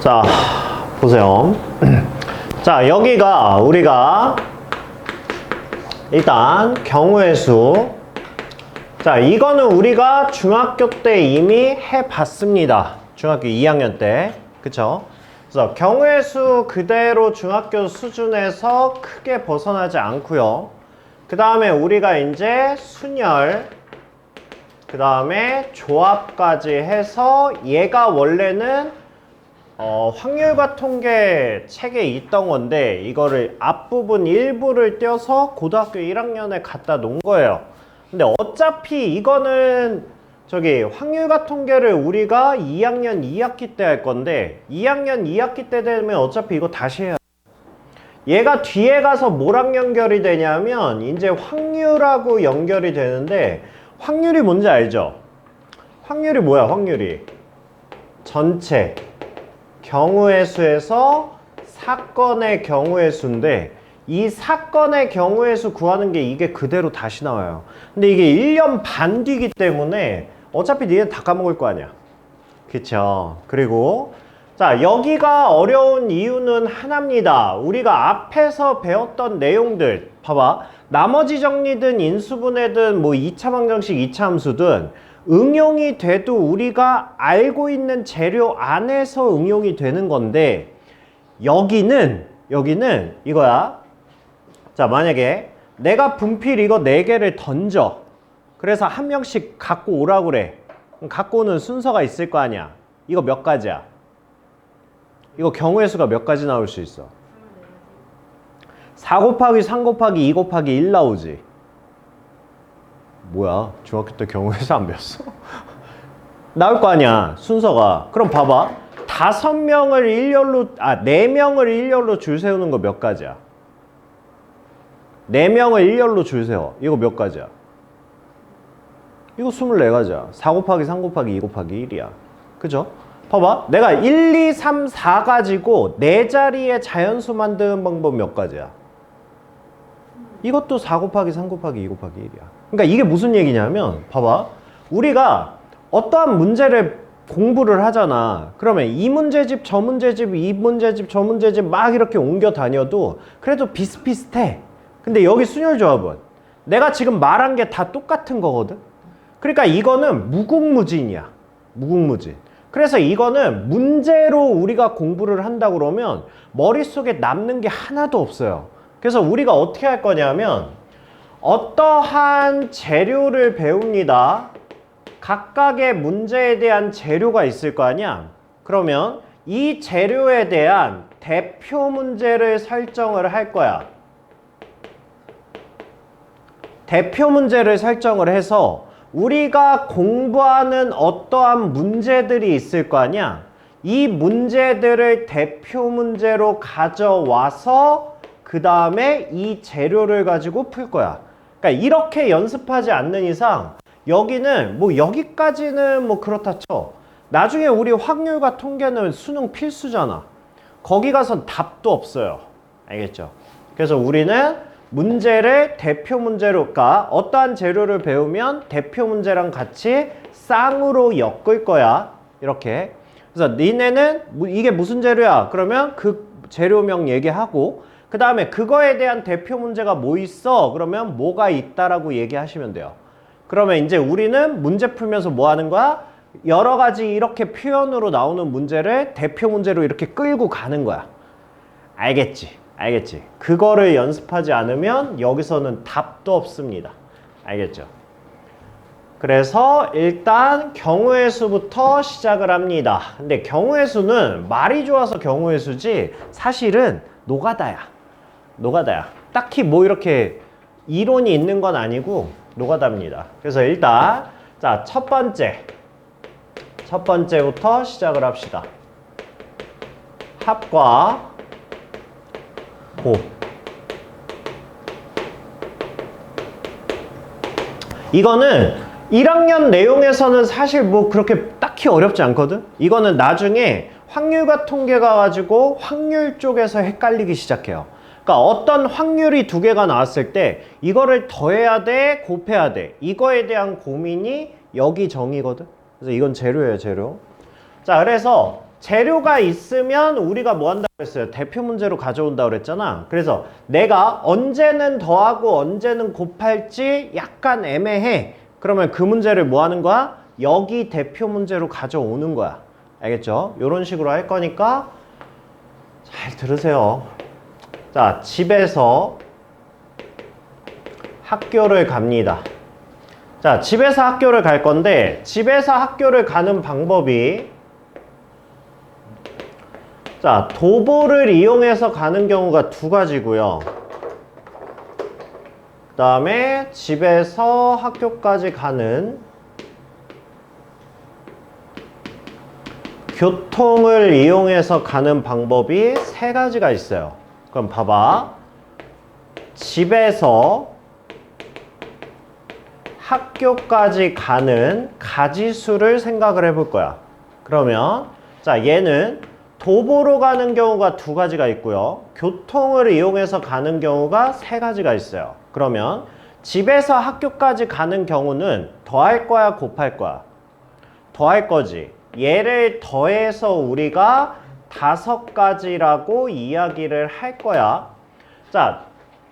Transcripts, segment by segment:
자, 보세요. 자, 여기가 우리가 일단 경우의 수. 자, 이거는 우리가 중학교 때 이미 해봤습니다. 중학교 2학년 때. 그쵸? 그래서 경우의 수 그대로 중학교 수준에서 크게 벗어나지 않고요. 그 다음에 우리가 이제 순열, 그 다음에 조합까지 해서 얘가 원래는 확률과 통계 책에 있던 건데 이거를 앞부분 일부를 떼어서 고등학교 1학년에 갖다 놓은 거예요. 근데 어차피 이거는 저기 확률과 통계를 우리가 2학년 2학기 때 할 건데 2학년 2학기 때 되면 어차피 이거 다시 해야 돼. 얘가 뒤에 가서 뭐랑 연결이 되냐면 이제 확률하고 연결이 되는데 확률이 뭔지 알죠? 확률이 뭐야? 확률이 전체 경우의 수에서 사건의 경우의 수인데 이 사건의 경우의 수 구하는 게 이게 그대로 다시 나와요. 근데 이게 1년 반 뒤기 때문에 어차피 니네 다 까먹을 거 아니야. 그쵸? 그리고 자, 여기가 어려운 이유는 하나입니다. 우리가 앞에서 배웠던 내용들 봐봐. 나머지 정리든 인수분해든 뭐 2차 방정식 2차 함수든 응용이 돼도 우리가 알고 있는 재료 안에서 응용이 되는 건데 여기는 이거야. 자, 만약에 내가 분필 이거 4개를 던져. 그래서 한 명씩 갖고 오라고 그래. 그럼 갖고 오는 순서가 있을 거 아니야. 이거 몇 가지야? 이거 경우의 수가 몇 가지 나올 수 있어? 4 곱하기 3 곱하기 2 곱하기 1 나오지. 뭐야? 중학교 때 경우의 수 안 배웠어? 나올 거 아니야, 순서가. 그럼 봐봐. 5명을 일렬로, 4명을 일렬로 줄 세우는 거 몇 가지야? 4명을 일렬로 줄 세워. 이거 몇 가지야? 이거 24가지야. 4 곱하기 3 곱하기 2 곱하기 1이야. 그죠? 봐봐. 내가 1, 2, 3, 4 가지고 4자리의 자연수 만드는 방법 몇 가지야? 이것도 4 곱하기 3 곱하기 2 곱하기 1이야. 그러니까 이게 무슨 얘기냐면 봐봐. 우리가 어떠한 문제를 공부를 하잖아. 그러면 이 문제집, 저 문제집, 이 문제집, 저 문제집 막 이렇게 옮겨 다녀도 그래도 비슷비슷해. 근데 여기 순열조합은 내가 지금 말한 게 다 똑같은 거거든. 그러니까 이거는 무궁무진이야. 무궁무진. 그래서 이거는 문제로 우리가 공부를 한다 그러면 머릿속에 남는 게 하나도 없어요. 그래서 우리가 어떻게 할 거냐면 어떠한 재료를 배웁니다. 각각의 문제에 대한 재료가 있을 거 아니야. 그러면 이 재료에 대한 대표 문제를 설정을 할 거야. 대표 문제를 설정을 해서 우리가 공부하는 어떠한 문제들이 있을 거 아니야. 이 문제들을 대표 문제로 가져와서 그 다음에 이 재료를 가지고 풀 거야. 그러니까 이렇게 연습하지 않는 이상 여기는 뭐 여기까지는 뭐 그렇다 쳐. 나중에 우리 확률과 통계는 수능 필수잖아. 거기 가선 답도 없어요. 알겠죠? 그래서 우리는 문제를 대표 문제로, 그러니까 어떠한 재료를 배우면 대표 문제랑 같이 쌍으로 엮을 거야. 이렇게. 그래서 니네는 이게 무슨 재료야? 그러면 그 재료명 얘기하고 그 다음에 그거에 대한 대표 문제가 뭐 있어? 그러면 뭐가 있다라고 얘기하시면 돼요. 그러면 이제 우리는 문제 풀면서 뭐 하는 거야? 여러 가지 이렇게 표현으로 나오는 문제를 대표 문제로 이렇게 끌고 가는 거야. 알겠지? 알겠지? 그거를 연습하지 않으면 여기서는 답도 없습니다. 알겠죠? 그래서 일단 경우의 수부터 시작을 합니다. 근데 경우의 수는 말이 좋아서 경우의 수지 사실은 노가다야. 노가다야. 딱히 뭐 이렇게 이론이 있는 건 아니고 노가다입니다. 그래서 일단 자, 첫 번째부터 시작을 합시다. 합과 곱. 이거는 1학년 내용에서는 사실 뭐 그렇게 딱히 어렵지 않거든? 이거는 나중에 확률과 통계가 가지고 확률 쪽에서 헷갈리기 시작해요. 그러니까 어떤 확률이 2개가 나왔을 때 이거를 더해야 돼, 곱해야 돼. 이거에 대한 고민이 여기 정의거든. 그래서 이건 재료예요, 재료. 자, 그래서 재료가 있으면 우리가 뭐 한다고 했어요? 대표 문제로 가져온다고 그랬잖아. 그래서 내가 언제는 더하고 언제는 곱할지 약간 애매해. 그러면 그 문제를 뭐 하는 거야? 여기 대표 문제로 가져오는 거야. 알겠죠? 이런 식으로 할 거니까 잘 들으세요. 자, 집에서 학교를 갑니다. 자, 집에서 학교를 갈 건데 집에서 학교를 가는 방법이 자, 도보를 이용해서 가는 경우가 두 가지고요. 그 다음에 집에서 학교까지 가는 교통을 이용해서 가는 방법이 세 가지가 있어요. 그럼 봐봐. 집에서 학교까지 가는 가지수를 생각을 해볼 거야. 그러면 자, 얘는 도보로 가는 경우가 두 가지가 있고요. 교통을 이용해서 가는 경우가 세 가지가 있어요. 그러면 집에서 학교까지 가는 경우는 더할 거야, 곱할 거야? 더할 거지. 얘를 더해서 우리가 5가지라고 이야기를 할 거야. 자,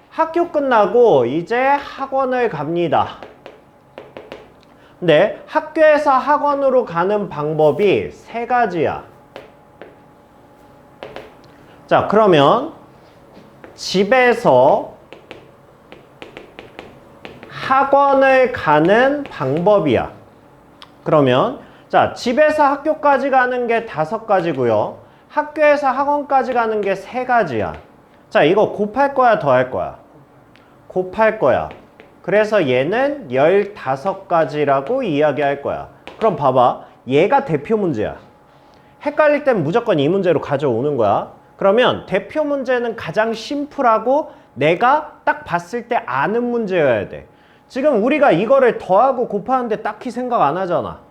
학교 끝나고 이제 학원을 갑니다. 근데 학교에서 학원으로 가는 방법이 세 가지야. 자, 그러면 집에서 학원을 가는 방법이야. 그러면 자, 집에서 학교까지 가는 게 5가지고요. 학교에서 학원까지 가는 게 3가지야. 자, 이거 곱할 거야, 더할 거야? 곱할 거야. 그래서 얘는 15가지라고 이야기할 거야. 그럼 봐봐. 얘가 대표 문제야. 헷갈릴 땐 무조건 이 문제로 가져오는 거야. 그러면 대표 문제는 가장 심플하고 내가 딱 봤을 때 아는 문제여야 돼. 지금 우리가 이거를 더하고 곱하는데 딱히 생각 안 하잖아.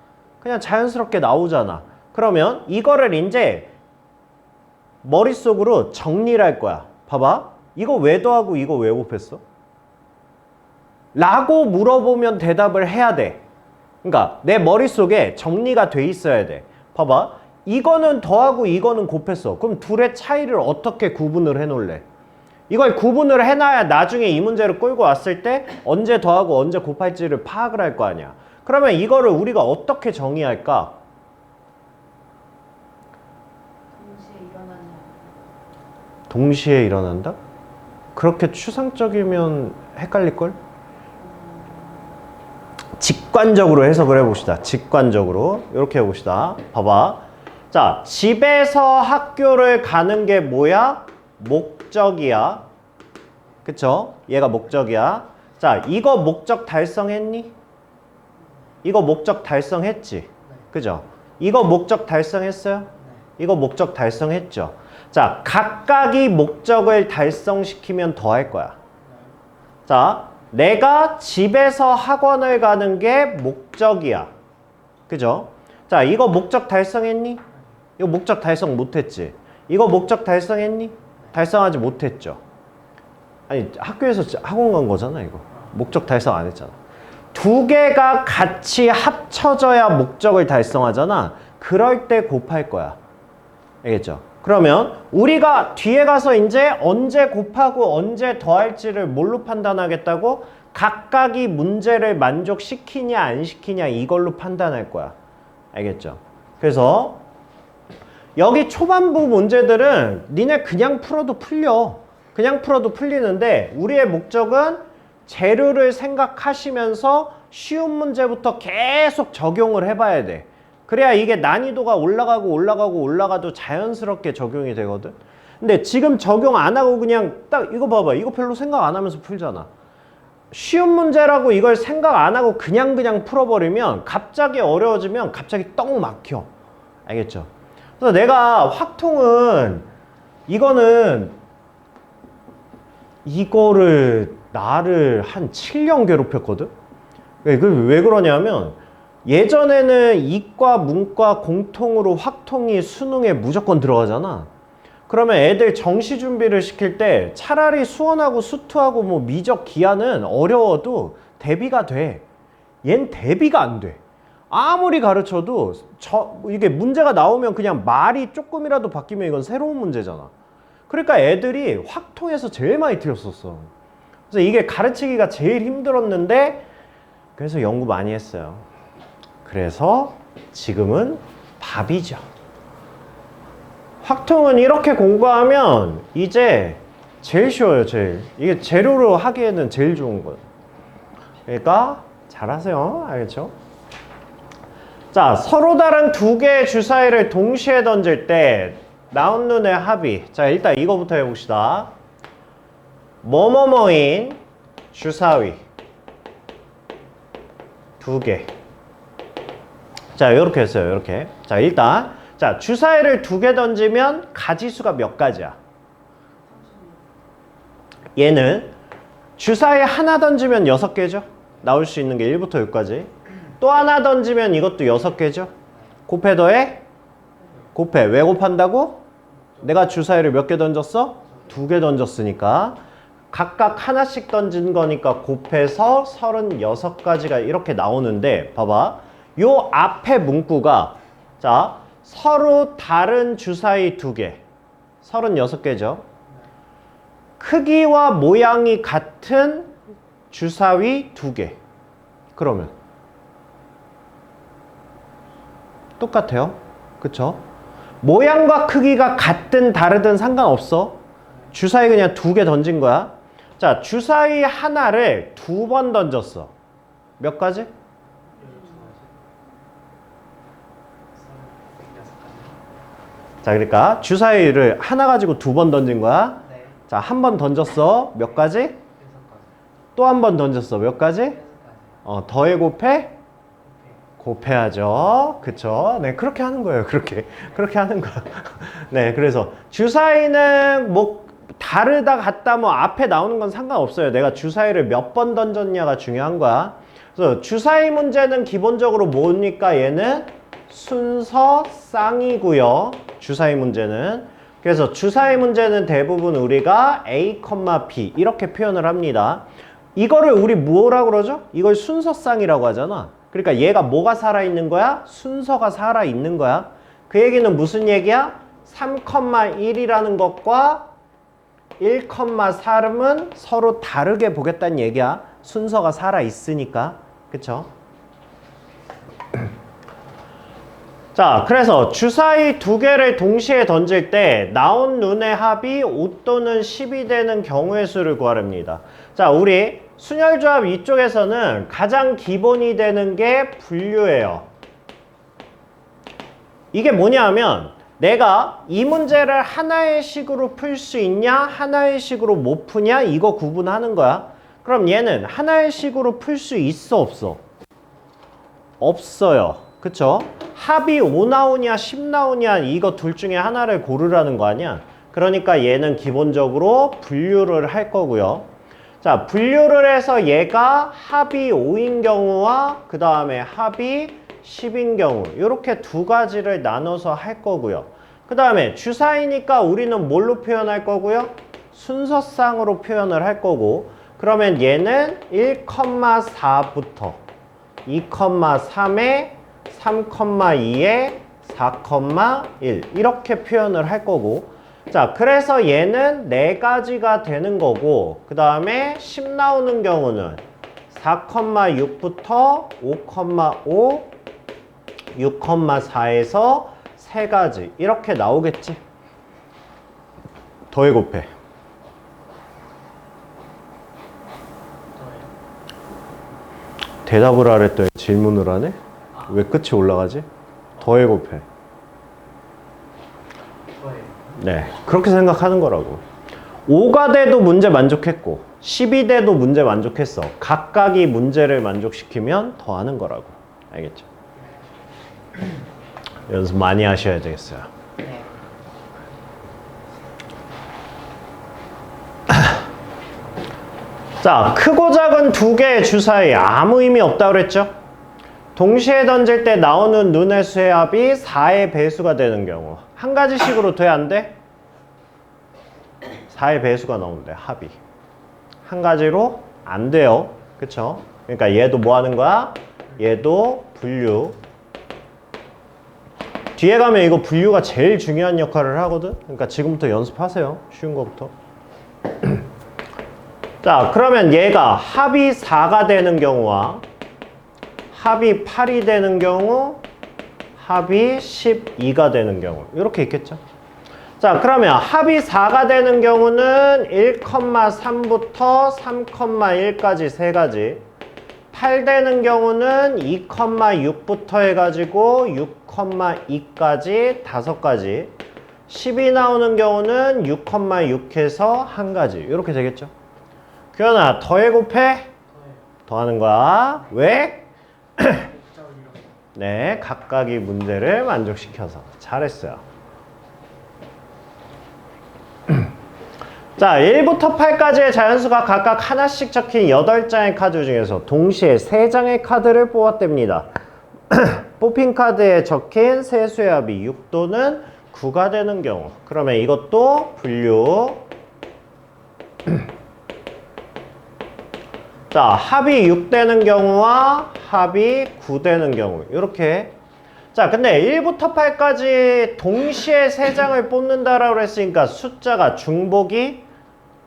그냥 자연스럽게 나오잖아. 그러면 이거를 이제 머릿속으로 정리를 할 거야. 봐봐. 이거 왜 더하고 이거 왜 곱했어? 라고 물어보면 대답을 해야 돼. 그러니까 내 머릿속에 정리가 돼 있어야 돼. 봐봐. 이거는 더하고 이거는 곱했어. 그럼 둘의 차이를 어떻게 구분을 해놓을래? 이걸 구분을 해놔야 나중에 이 문제를 끌고 왔을 때 언제 더하고 언제 곱할지를 파악을 할 거 아니야. 그러면 이거를 우리가 어떻게 정의할까? 동시에 일어난다? 그렇게 추상적이면 헷갈릴걸? 직관적으로 해석을 해봅시다. 직관적으로 이렇게 해봅시다. 봐봐. 자, 집에서 학교를 가는 게 뭐야? 목적이야. 그쵸? 얘가 목적이야. 자, 이거 목적 달성했니? 이거 목적 달성했지? 그죠? 이거 목적 달성했어요? 이거 목적 달성했죠? 자, 각각이 목적을 달성시키면 더 할 거야. 자, 내가 집에서 학원을 가는 게 목적이야. 그죠? 자, 이거 목적 달성했니? 이거 목적 달성 못했지? 이거 목적 달성했니? 달성하지 못했죠? 아니, 학교에서 학원 간 거잖아, 이거. 목적 달성 안 했잖아. 두 개가 같이 합쳐져야 목적을 달성하잖아. 그럴 때 곱할 거야. 알겠죠? 그러면 우리가 뒤에 가서 이제 언제 곱하고 언제 더할지를 뭘로 판단하겠다고? 각각이 문제를 만족시키냐 안 시키냐 이걸로 판단할 거야. 알겠죠? 그래서 여기 초반부 문제들은 니네 그냥 풀어도 풀려. 그냥 풀어도 풀리는데 우리의 목적은 재료를 생각하시면서 쉬운 문제부터 계속 적용을 해봐야 돼. 그래야 이게 난이도가 올라가도 자연스럽게 적용이 되거든. 근데 지금 적용 안 하고 그냥 딱 이거 봐봐. 이거 별로 생각 안 하면서 풀잖아. 쉬운 문제라고 이걸 생각 안 하고 그냥 풀어버리면 갑자기 어려워지면 갑자기 떡 막혀. 알겠죠? 그래서 내가 확통은 이거를 나를 한 7년 괴롭혔거든? 왜 그러냐면 예전에는 이과, 문과 공통으로 확통이 수능에 무조건 들어가잖아. 그러면 애들 정시 준비를 시킬 때 차라리 수원하고 수투하고 뭐 미적 기하는 어려워도 대비가 돼. 얜 대비가 안 돼. 아무리 가르쳐도 이게 문제가 나오면 그냥 말이 조금이라도 바뀌면 이건 새로운 문제잖아. 그러니까 애들이 확통해서 제일 많이 틀렸었어. 그래서 이게 가르치기가 제일 힘들었는데 그래서 연구 많이 했어요. 그래서 지금은 밥이죠. 확통은 이렇게 공부하면 이제 제일 쉬워요, 제일. 이게 재료로 하기에는 제일 좋은 거예요. 그러니까 잘하세요. 알겠죠? 자, 서로 다른 두 개의 주사위를 동시에 던질 때 나온 눈의 합이. 자, 일단 이거부터 해봅시다. 뭐뭐뭐인 주사위 두 개. 자, 이렇게 했어요. 이렇게. 자, 일단 자, 주사위를 두 개 던지면 가지수가 몇 가지야? 얘는 주사위 하나 던지면 6개죠? 나올 수 있는 게 1부터 6까지. 또 하나 던지면 이것도 6개죠? 곱해 더해? 곱해. 왜 곱한다고? 내가 주사위를 몇 개 던졌어? 2개 던졌으니까 각각 하나씩 던진 거니까 곱해서 36가지가 이렇게 나오는데 봐봐. 요 앞에 문구가 자, 서로 다른 주사위 2개 36개죠. 크기와 모양이 같은 주사위 2개. 그러면 똑같아요. 그쵸? 모양과 크기가 같든 다르든 상관없어. 주사위 그냥 2개 던진 거야. 자, 주사위 하나를 2번 던졌어. 몇 가지? 자, 그러니까 주사위를 하나 가지고 2번 던진 거야. 네. 자, 한 번 던졌어. 몇 가지? 또 한 번 던졌어. 몇 가지? 더해 곱해? 곱해야죠. 그쵸? 네, 그렇게 하는 거예요. 그렇게 하는 거야. 네, 그래서 주사위는 뭐 다르다 같다 뭐 앞에 나오는 건 상관없어요. 내가 주사위를 몇 번 던졌냐가 중요한 거야. 그래서 주사위 문제는 기본적으로 뭐니까 얘는 순서 쌍이고요. 주사위 문제는. 그래서 주사위 문제는 대부분 우리가 A, B 이렇게 표현을 합니다. 이거를 우리 뭐라고 그러죠? 이걸 순서쌍이라고 하잖아. 그러니까 얘가 뭐가 살아있는 거야? 순서가 살아있는 거야. 그 얘기는 무슨 얘기야? 3,1이라는 것과 1,4은 서로 다르게 보겠다는 얘기야. 순서가 살아있으니까. 그쵸? 자, 그래서 주사위 2개를 동시에 던질 때 나온 눈의 합이 5 또는 10이 되는 경우의 수를 구하랍니다. 자, 우리 순열조합 이쪽에서는 가장 기본이 되는 게 분류예요. 이게 뭐냐면 내가 이 문제를 하나의 식으로 풀 수 있냐 하나의 식으로 못 푸냐 이거 구분하는 거야. 그럼 얘는 하나의 식으로 풀 수 있어 없어? 없어요. 그쵸? 합이 5 나오냐 10 나오냐 이거 둘 중에 하나를 고르라는 거 아니야. 그러니까 얘는 기본적으로 분류를 할 거고요. 자, 분류를 해서 얘가 합이 5인 경우와 그 다음에 합이 10인 경우 이렇게 두 가지를 나눠서 할 거고요. 그 다음에 주사위니까 우리는 뭘로 표현할 거고요? 순서쌍으로 표현을 할 거고 그러면 얘는 1,4부터 2,3에 3,2에 4,1 이렇게 표현을 할 거고 자, 그래서 얘는 4가지가 되는 거고 그 다음에 10 나오는 경우는 4,6부터 5,5 6,4에서 3가지 이렇게 나오겠지. 더해 곱해. 대답을 하랬더니 질문을 하네? 왜 끝이 올라가지? 더해 곱해. 네, 그렇게 생각하는 거라고. 5가 돼도 문제 만족했고 10이 돼도 문제 만족했어. 각각이 문제를 만족시키면 더 하는 거라고. 알겠죠? 연습 많이 하셔야 되겠어요. 네. 자, 크고 작은 두 개의 주사위 아무 의미 없다고 그랬죠? 동시에 던질 때 나오는 눈의 수의 합이 4의 배수가 되는 경우 한 가지씩으로 돼 안 돼? 4의 배수가 나오는데 합이 한 가지로 안 돼요. 그쵸? 그러니까 얘도 뭐 하는 거야? 얘도 분류 뒤에 가면 이거 분류가 제일 중요한 역할을 하거든. 그러니까 지금부터 연습하세요. 쉬운 거부터. 자, 그러면 얘가 합이 4가 되는 경우와 합이 8이 되는 경우, 합이 12가 되는 경우 이렇게 있겠죠. 자, 그러면 합이 4가 되는 경우는 1,3부터 3,1까지 세 가지, 8 되는 경우는 2,6부터 해가지고 6,2까지 5가지, 10이 나오는 경우는 6,6에서 1가지 이렇게 되겠죠. 규현아, 더해 곱해? 더하는 거야. 왜? 네, 각각의 문제를 만족시켜서. 잘했어요. 자, 1부터 8까지의 자연수가 각각 하나씩 적힌 8장의 카드 중에서 동시에 3장의 카드를 뽑았답니다. 뽑힌 카드에 적힌 세 수의 합이 6 또는 9가 되는 경우. 그러면 이것도 분류. 자, 합이 6 되는 경우와 합이 9 되는 경우 이렇게. 자, 근데 1부터 8까지 동시에 3장을 뽑는다라고 했으니까 숫자가 중복이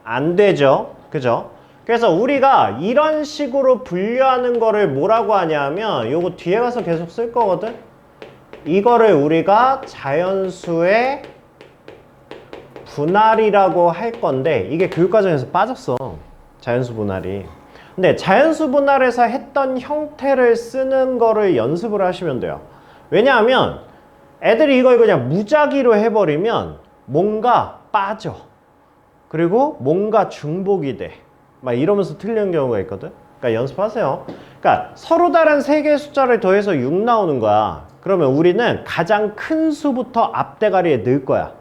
안 되죠. 그죠? 그래서 우리가 이런 식으로 분류하는 거를 뭐라고 하냐면 요거 뒤에 가서 계속 쓸 거거든. 이거를 우리가 자연수의 분할이라고 할 건데 이게 교육과정에서 빠졌어. 자연수 분할이. 근데 자연수 분할에서 했던 형태를 쓰는 거를 연습을 하시면 돼요. 왜냐하면 애들이 이걸 그냥 무작위로 해버리면 뭔가 빠져. 그리고 뭔가 중복이 돼. 막 이러면서 틀리는 경우가 있거든. 그러니까 연습하세요. 그러니까 서로 다른 3개의 숫자를 더해서 6 나오는 거야. 그러면 우리는 가장 큰 수부터 앞대가리에 넣을 거야.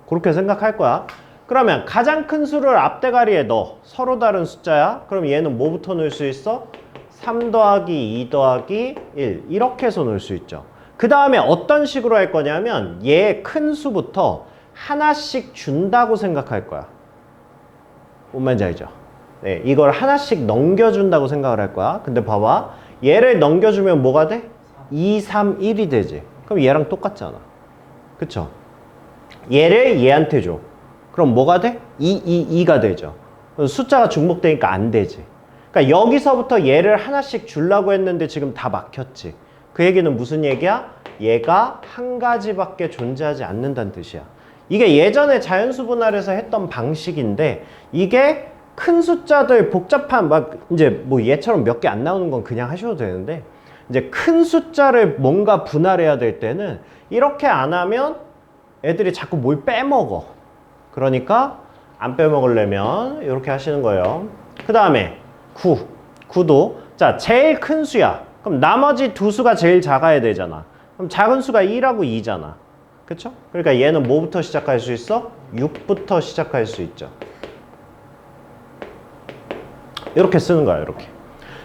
그렇게 생각할 거야. 그러면 가장 큰 수를 앞대가리에 넣어. 서로 다른 숫자야. 그럼 얘는 뭐부터 넣을 수 있어? 3 더하기 2 더하기 1 이렇게 해서 넣을 수 있죠. 그 다음에 어떤 식으로 할 거냐면 얘 큰 수부터 하나씩 준다고 생각할 거야. 뭔 말인지 알죠? 네, 이걸 하나씩 넘겨준다고 생각을 할 거야. 근데 봐봐. 얘를 넘겨주면 뭐가 돼? 2, 3, 1이 되지. 그럼 얘랑 똑같잖아. 그쵸? 얘를 얘한테 줘. 그럼 뭐가 돼? 2가 되죠. 숫자가 중복되니까 안 되지. 그러니까 여기서부터 얘를 하나씩 주려고 했는데 지금 다 막혔지. 그 얘기는 무슨 얘기야? 얘가 한 가지밖에 존재하지 않는다는 뜻이야. 이게 예전에 자연수 분할에서 했던 방식인데 이게 큰 숫자들 복잡한 막 이제 뭐 얘처럼 몇 개 안 나오는 건 그냥 하셔도 되는데 이제 큰 숫자를 뭔가 분할해야 될 때는 이렇게 안 하면 애들이 자꾸 뭘 빼먹어. 그러니까 안 빼먹으려면 이렇게 하시는 거예요. 그 다음에 9도 자 제일 큰 수야. 그럼 나머지 두 수가 제일 작아야 되잖아. 그럼 작은 수가 1하고 2잖아. 그쵸? 그러니까 얘는 뭐부터 시작할 수 있어? 6부터 시작할 수 있죠. 이렇게 쓰는 거야, 이렇게.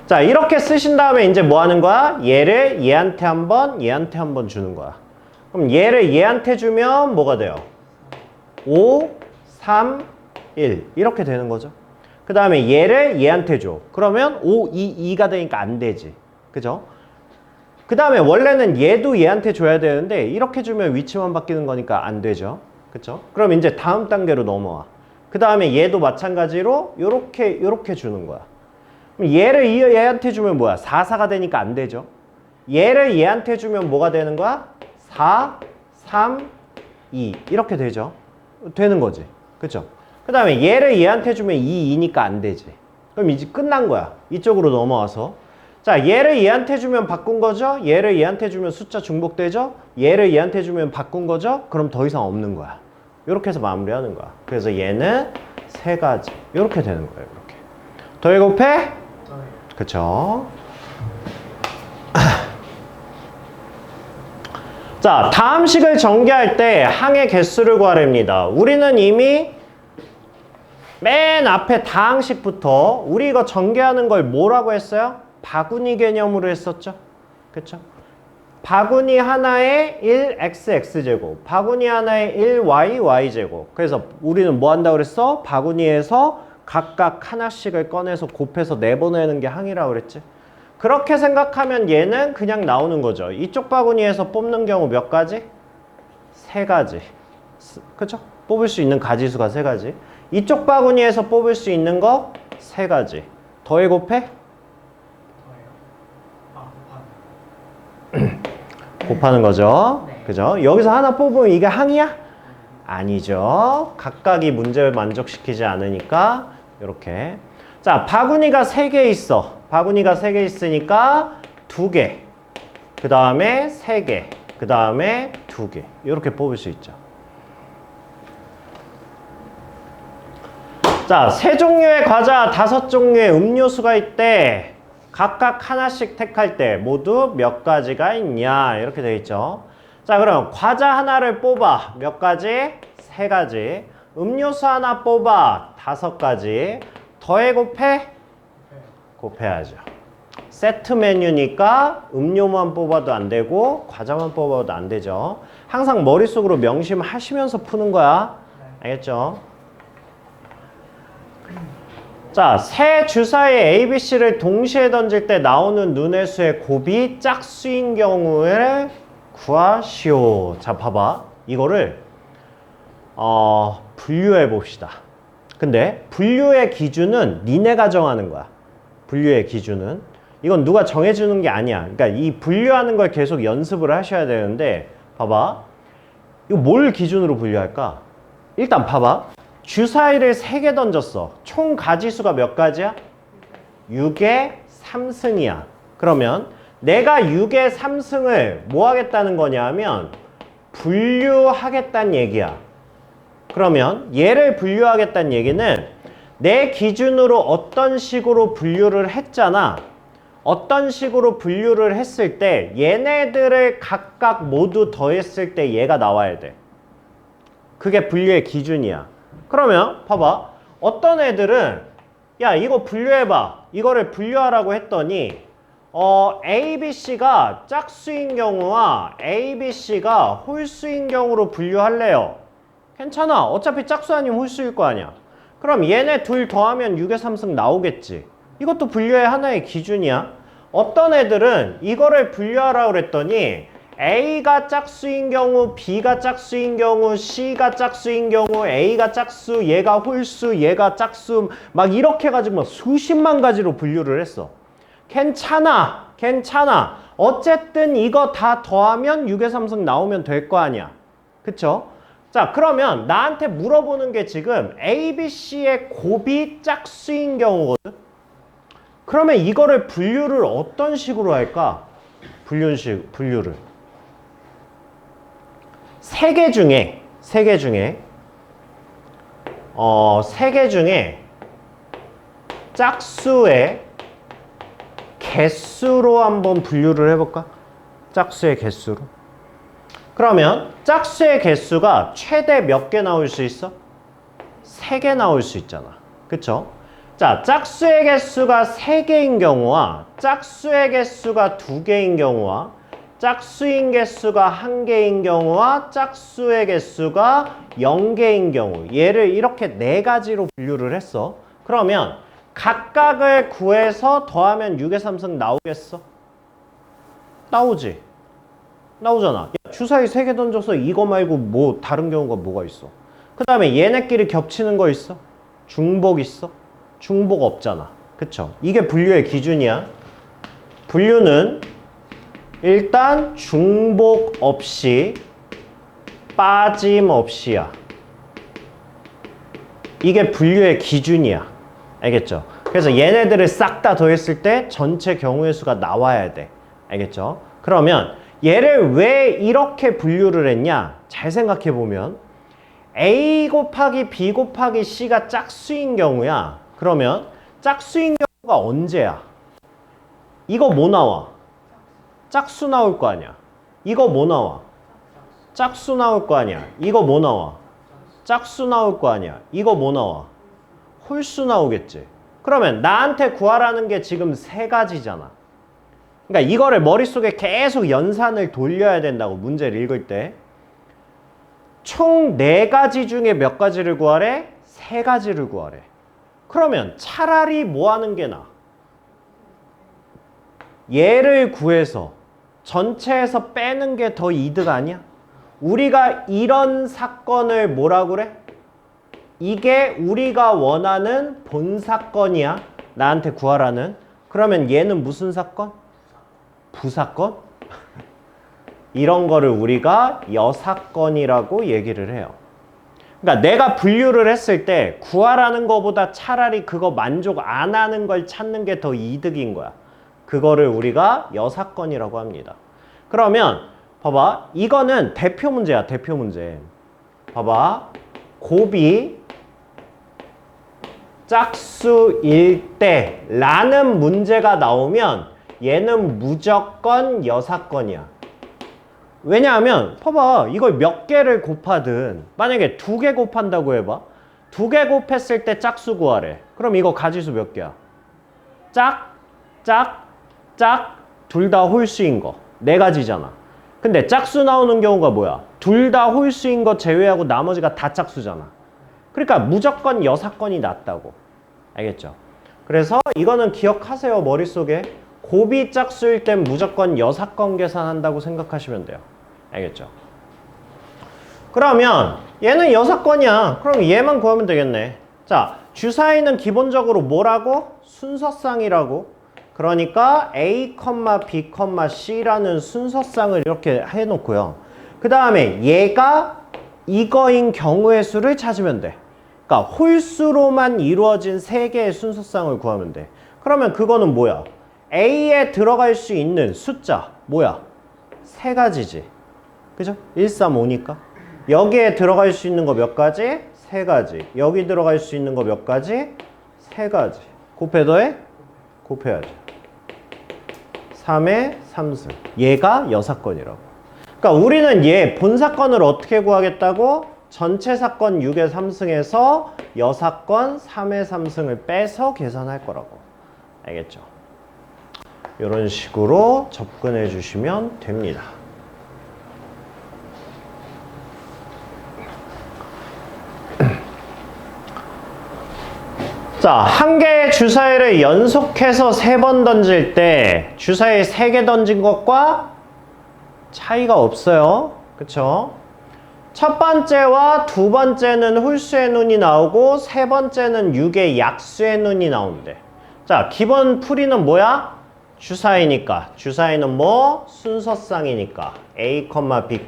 자, 이렇게 쓰신 다음에 이제 뭐 하는 거야? 얘를 얘한테 한 번, 얘한테 한 번 주는 거야. 그럼 얘를 얘한테 주면 뭐가 돼요? 5, 3, 1 이렇게 되는 거죠. 그 다음에 얘를 얘한테 줘. 그러면 5, 2가 되니까 안 되지. 그죠? 그 다음에 원래는 얘도 얘한테 줘야 되는데 이렇게 주면 위치만 바뀌는 거니까 안 되죠. 그쵸? 그럼 이제 다음 단계로 넘어와. 그 다음에 얘도 마찬가지로 요렇게 주는 거야. 그럼 얘를 얘한테 주면 뭐야? 4, 4가 되니까 안 되죠. 얘를 얘한테 주면 뭐가 되는 거야? 4, 3, 2 이렇게 되죠. 되는 거지. 그쵸? 그 다음에 얘를 얘한테 주면 2, 2니까 안 되지. 그럼 이제 끝난 거야. 이쪽으로 넘어와서 자, 얘를 얘한테 주면 바꾼 거죠? 얘를 얘한테 주면 숫자 중복되죠? 얘를 얘한테 주면 바꾼 거죠? 그럼 더 이상 없는 거야. 이렇게 해서 마무리하는 거야. 그래서 얘는 3가지. 이렇게 되는 거예요. 이렇게. 더해 곱해? 그쵸? 자, 다음 식을 전개할 때 항의 개수를 구하랍니다. 우리는 이미 맨 앞에 다항식부터 우리 이거 전개하는 걸 뭐라고 했어요? 바구니 개념으로 했었죠. 그쵸? 바구니 하나에 1xx제곱, 바구니 하나에 1yy제곱. 그래서 우리는 뭐 한다고 그랬어? 바구니에서 각각 하나씩을 꺼내서 곱해서 내보내는 게 항이라고 그랬지. 그렇게 생각하면 얘는 그냥 나오는 거죠. 이쪽 바구니에서 뽑는 경우 몇 가지? 세 가지. 그쵸? 뽑을 수 있는 가지수가 세 가지. 이쪽 바구니에서 뽑을 수 있는 거 세 가지. 더해 곱해? 곱하는 거죠. 네. 그죠? 여기서 하나 뽑으면 이게 항이야? 아니죠. 각각이 문제를 만족시키지 않으니까 이렇게. 자, 바구니가 3개 있어. 바구니가 3개 있으니까 2개. 그 다음에 3개. 그 다음에 2개. 이렇게 뽑을 수 있죠. 자, 3종류의 과자, 5종류의 음료수가 있대. 각각 하나씩 택할 때 모두 몇 가지가 있냐 이렇게 되어 있죠. 자, 그럼 과자 하나를 뽑아. 몇 가지? 3가지. 음료수 하나 뽑아. 5가지. 더해 곱해? 곱해야죠. 세트 메뉴니까 음료만 뽑아도 안 되고 과자만 뽑아도 안 되죠. 항상 머릿속으로 명심하시면서 푸는 거야. 알겠죠? 자, 세 주사위 A, B, C를 동시에 던질 때 나오는 눈의 수의 곱이 짝수인 경우를 구하시오. 자, 봐봐. 이거를 분류해 봅시다. 근데 분류의 기준은 니네가 정하는 거야. 분류의 기준은. 이건 누가 정해주는 게 아니야. 그러니까 이 분류하는 걸 계속 연습을 하셔야 되는데 봐봐. 이거 뭘 기준으로 분류할까? 일단 봐봐. 주사위를 3개 던졌어. 총 가지수가 몇 가지야? 6의 3승이야. 그러면 내가 6의 3승을 뭐 하겠다는 거냐 하면 분류하겠다는 얘기야. 그러면 얘를 분류하겠다는 얘기는 내 기준으로 어떤 식으로 분류를 했잖아. 어떤 식으로 분류를 했을 때 얘네들을 각각 모두 더했을 때 얘가 나와야 돼. 그게 분류의 기준이야. 그러면 봐봐. 어떤 애들은 야 이거 분류해봐. 이거를 분류하라고 했더니 A, B, C가 짝수인 경우와 A, B, C가 홀수인 경우로 분류할래요. 괜찮아. 어차피 짝수 아니면 홀수일 거 아니야. 그럼 얘네 둘 더하면 6의 3승 나오겠지. 이것도 분류의 하나의 기준이야. 어떤 애들은 이거를 분류하라고 그랬더니 A가 짝수인 경우, B가 짝수인 경우, C가 짝수인 경우, A가 짝수, 얘가 홀수, 얘가 짝수 막 이렇게 해가지고 막 수십만 가지로 분류를 했어. 괜찮아. 괜찮아. 어쨌든 이거 다 더하면 6의 3승 나오면 될 거 아니야. 그쵸? 자, 그러면 나한테 물어보는 게 지금 A, B, C의 곱이 짝수인 경우거든? 그러면 이거를 분류를 어떤 식으로 할까? 분류를. 세 개 중에 짝수의 개수로 한번 분류를 해볼까? 짝수의 개수로. 그러면 짝수의 개수가 최대 몇 개 나올 수 있어? 3개 나올 수 있잖아. 그쵸? 자, 짝수의 개수가 3개인 경우와 짝수의 개수가 2개인 경우와 짝수인 개수가 1개인 경우와 짝수의 개수가 0개인 경우 얘를 이렇게 4가지로 분류를 했어. 그러면 각각을 구해서 더하면 6의 3승 나오겠어? 나오지? 나오잖아. 야, 주사위 3개 던져서 이거 말고 뭐 다른 경우가 뭐가 있어? 그 다음에 얘네끼리 겹치는 거 있어? 중복 있어? 중복 없잖아. 그쵸? 이게 분류의 기준이야. 분류는 일단 중복 없이 빠짐없이야. 이게 분류의 기준이야. 알겠죠? 그래서 얘네들을 싹 다 더했을 때 전체 경우의 수가 나와야 돼. 알겠죠? 그러면 얘를 왜 이렇게 분류를 했냐? 잘 생각해 보면 A 곱하기 B 곱하기 C가 짝수인 경우야. 그러면 짝수인 경우가 언제야? 이거 뭐 나와? 짝수 나올 거 아니야. 이거 뭐 나와? 짝수 나올 거 아니야. 이거 뭐 나와? 짝수 나올 거 아니야. 이거 뭐 나와? 홀수 나오겠지. 그러면 나한테 구하라는 게 지금 3가지잖아. 그러니까 이거를 머릿속에 계속 연산을 돌려야 된다고 문제를 읽을 때. 총 4가지 중에 몇 가지를 구하래? 3가지를 구하래. 그러면 차라리 뭐 하는 게 나아? 얘를 구해서 전체에서 빼는 게 더 이득 아니야? 우리가 이런 사건을 뭐라고 그래? 이게 우리가 원하는 본 사건이야. 나한테 구하라는. 그러면 얘는 무슨 사건? 부사건? 이런 거를 우리가 여사건이라고 얘기를 해요. 그러니까 내가 분류를 했을 때 구하라는 거보다 차라리 그거 만족 안 하는 걸 찾는 게 더 이득인 거야. 그거를 우리가 여사건이라고 합니다. 그러면 봐봐. 이거는 대표 문제야. 대표 문제. 봐봐. 곱이 짝수일 때 라는 문제가 나오면 얘는 무조건 여사건이야. 왜냐하면 봐봐. 이걸 몇 개를 곱하든 만약에 2개 곱한다고 해봐. 2개 곱했을 때 짝수 구하래. 그럼 이거 가지수 몇 개야? 짝, 짝, 짝, 둘 다 홀수인 거. 4가지잖아. 근데 짝수 나오는 경우가 뭐야? 둘 다 홀수인 거 제외하고 나머지가 다 짝수잖아. 그러니까 무조건 여사건이 낫다고. 알겠죠? 그래서 이거는 기억하세요. 머릿속에. 곱이 짝수일 땐 무조건 여사건 계산한다고 생각하시면 돼요. 알겠죠? 그러면 얘는 여사건이야. 그럼 얘만 구하면 되겠네. 자, 주사위는 기본적으로 뭐라고? 순서쌍이라고. 그러니까 A, B, C라는 순서쌍을 이렇게 해놓고요. 그 다음에 얘가 이거인 경우의 수를 찾으면 돼. 그러니까 홀수로만 이루어진 3개의 순서쌍을 구하면 돼. 그러면 그거는 뭐야? A에 들어갈 수 있는 숫자 뭐야? 3가지지. 그죠? 1, 3, 5니까. 여기에 들어갈 수 있는 거 몇 가지? 3가지. 여기 들어갈 수 있는 거 몇 가지? 3가지. 곱해 더해? 곱해야지. 3의 3승. 얘가 여사건이라고. 그러니까 우리는 얘 본사건을 어떻게 구하겠다고? 전체 사건 6의 3승에서 여사건 3의 3승을 빼서 계산할 거라고. 알겠죠? 이런 식으로 접근해 주시면 됩니다. 자, 한 개의 주사위를 연속해서 3번 던질 때 주사위 3개 던진 것과 차이가 없어요. 그쵸? 첫 번째와 두 번째는 홀수의 눈이 나오고 세 번째는 6의 약수의 눈이 나오는데, 자, 기본 풀이는 뭐야? 주사위니까. 주사위는 뭐? 순서쌍이니까 A, B,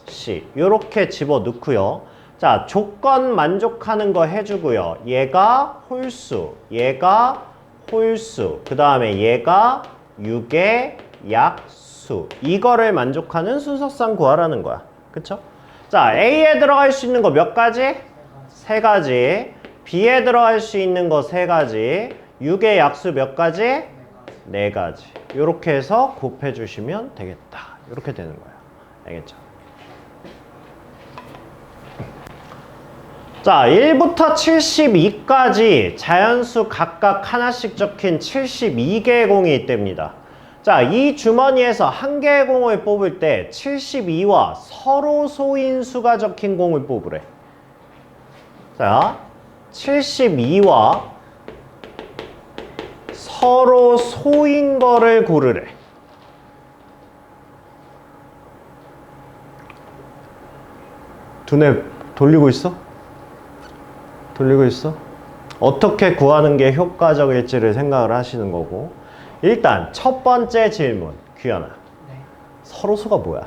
C 이렇게 집어넣고요. 자, 조건 만족하는 거 해주고요. 얘가 홀수, 얘가 홀수, 그 다음에 얘가 6의 약수. 이거를 만족하는 순서쌍 구하라는 거야. 그쵸? 자, A에 들어갈 수 있는 거 몇 가지? 3가지. B에 들어갈 수 있는 거 3가지. 6의 약수 몇 가지? 4가지. 이렇게 해서 곱해 주시면 되겠다. 이렇게 되는 거야. 알겠죠? 자, 1부터 72까지 자연수 각각 하나씩 적힌 72개의 공이 있답니다. 자, 이 주머니에서 한 개의 공을 뽑을 때 72와 서로 소인수가 적힌 공을 뽑으래. 자, 72와 서로 소인 거를 고르래. 두뇌 돌리고 있어? 돌리고 있어? 어떻게 구하는 게 효과적일지를 생각을 하시는 거고, 일단 첫 번째 질문, 규현아. 네. 서로소가 뭐야?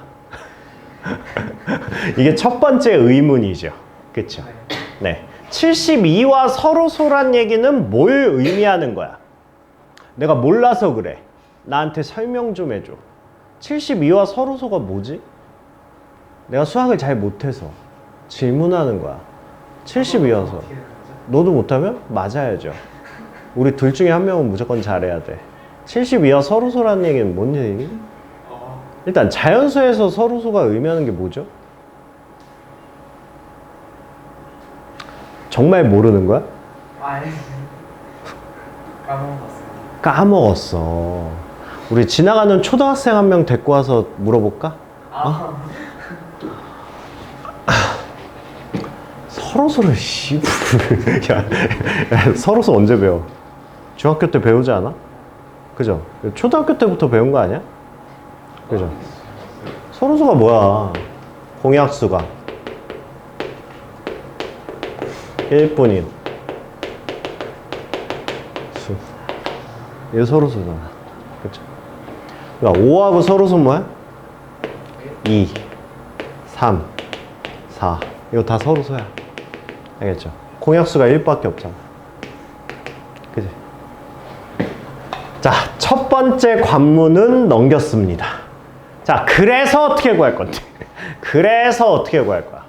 이게 첫 번째 의문이죠. 그쵸? 네. 72와 서로소란 얘기는 뭘 의미하는 거야? 내가 몰라서 그래. 나한테 설명 좀 해줘. 72와 서로소가 뭐지? 내가 수학을 잘 못해서 질문하는 거야. 72와 서로. 너도 못하면 맞아야죠. 우리 둘 중에 한 명은 무조건 잘해야 돼. 72와 서로소라는 얘기는 뭔 얘기? 일단 자연수에서 서로소가 의미하는 게 뭐죠? 정말 모르는 거야? 아니, 까먹었어요. 까먹었어. 우리 지나가는 초등학생 한 명 데리고 와서 물어볼까? 어? 서로소를 야, 서로소 언제 배워? 중학교 때 배우지 않아? 그죠? 초등학교 때부터 배운 거 아니야? 그죠? 서로소가 뭐야? 공약수가 1분인 수. 이거 서로수잖아. 그쵸? 그러니까 5하고 서로수 뭐야? 2, 3, 4. 이거 다 서로수야. 알겠죠? 공약수가 1밖에 없잖아. 그치? 자, 첫 번째 관문은 넘겼습니다. 자, 그래서 어떻게 구할 건데? 그래서 어떻게 구할 거야?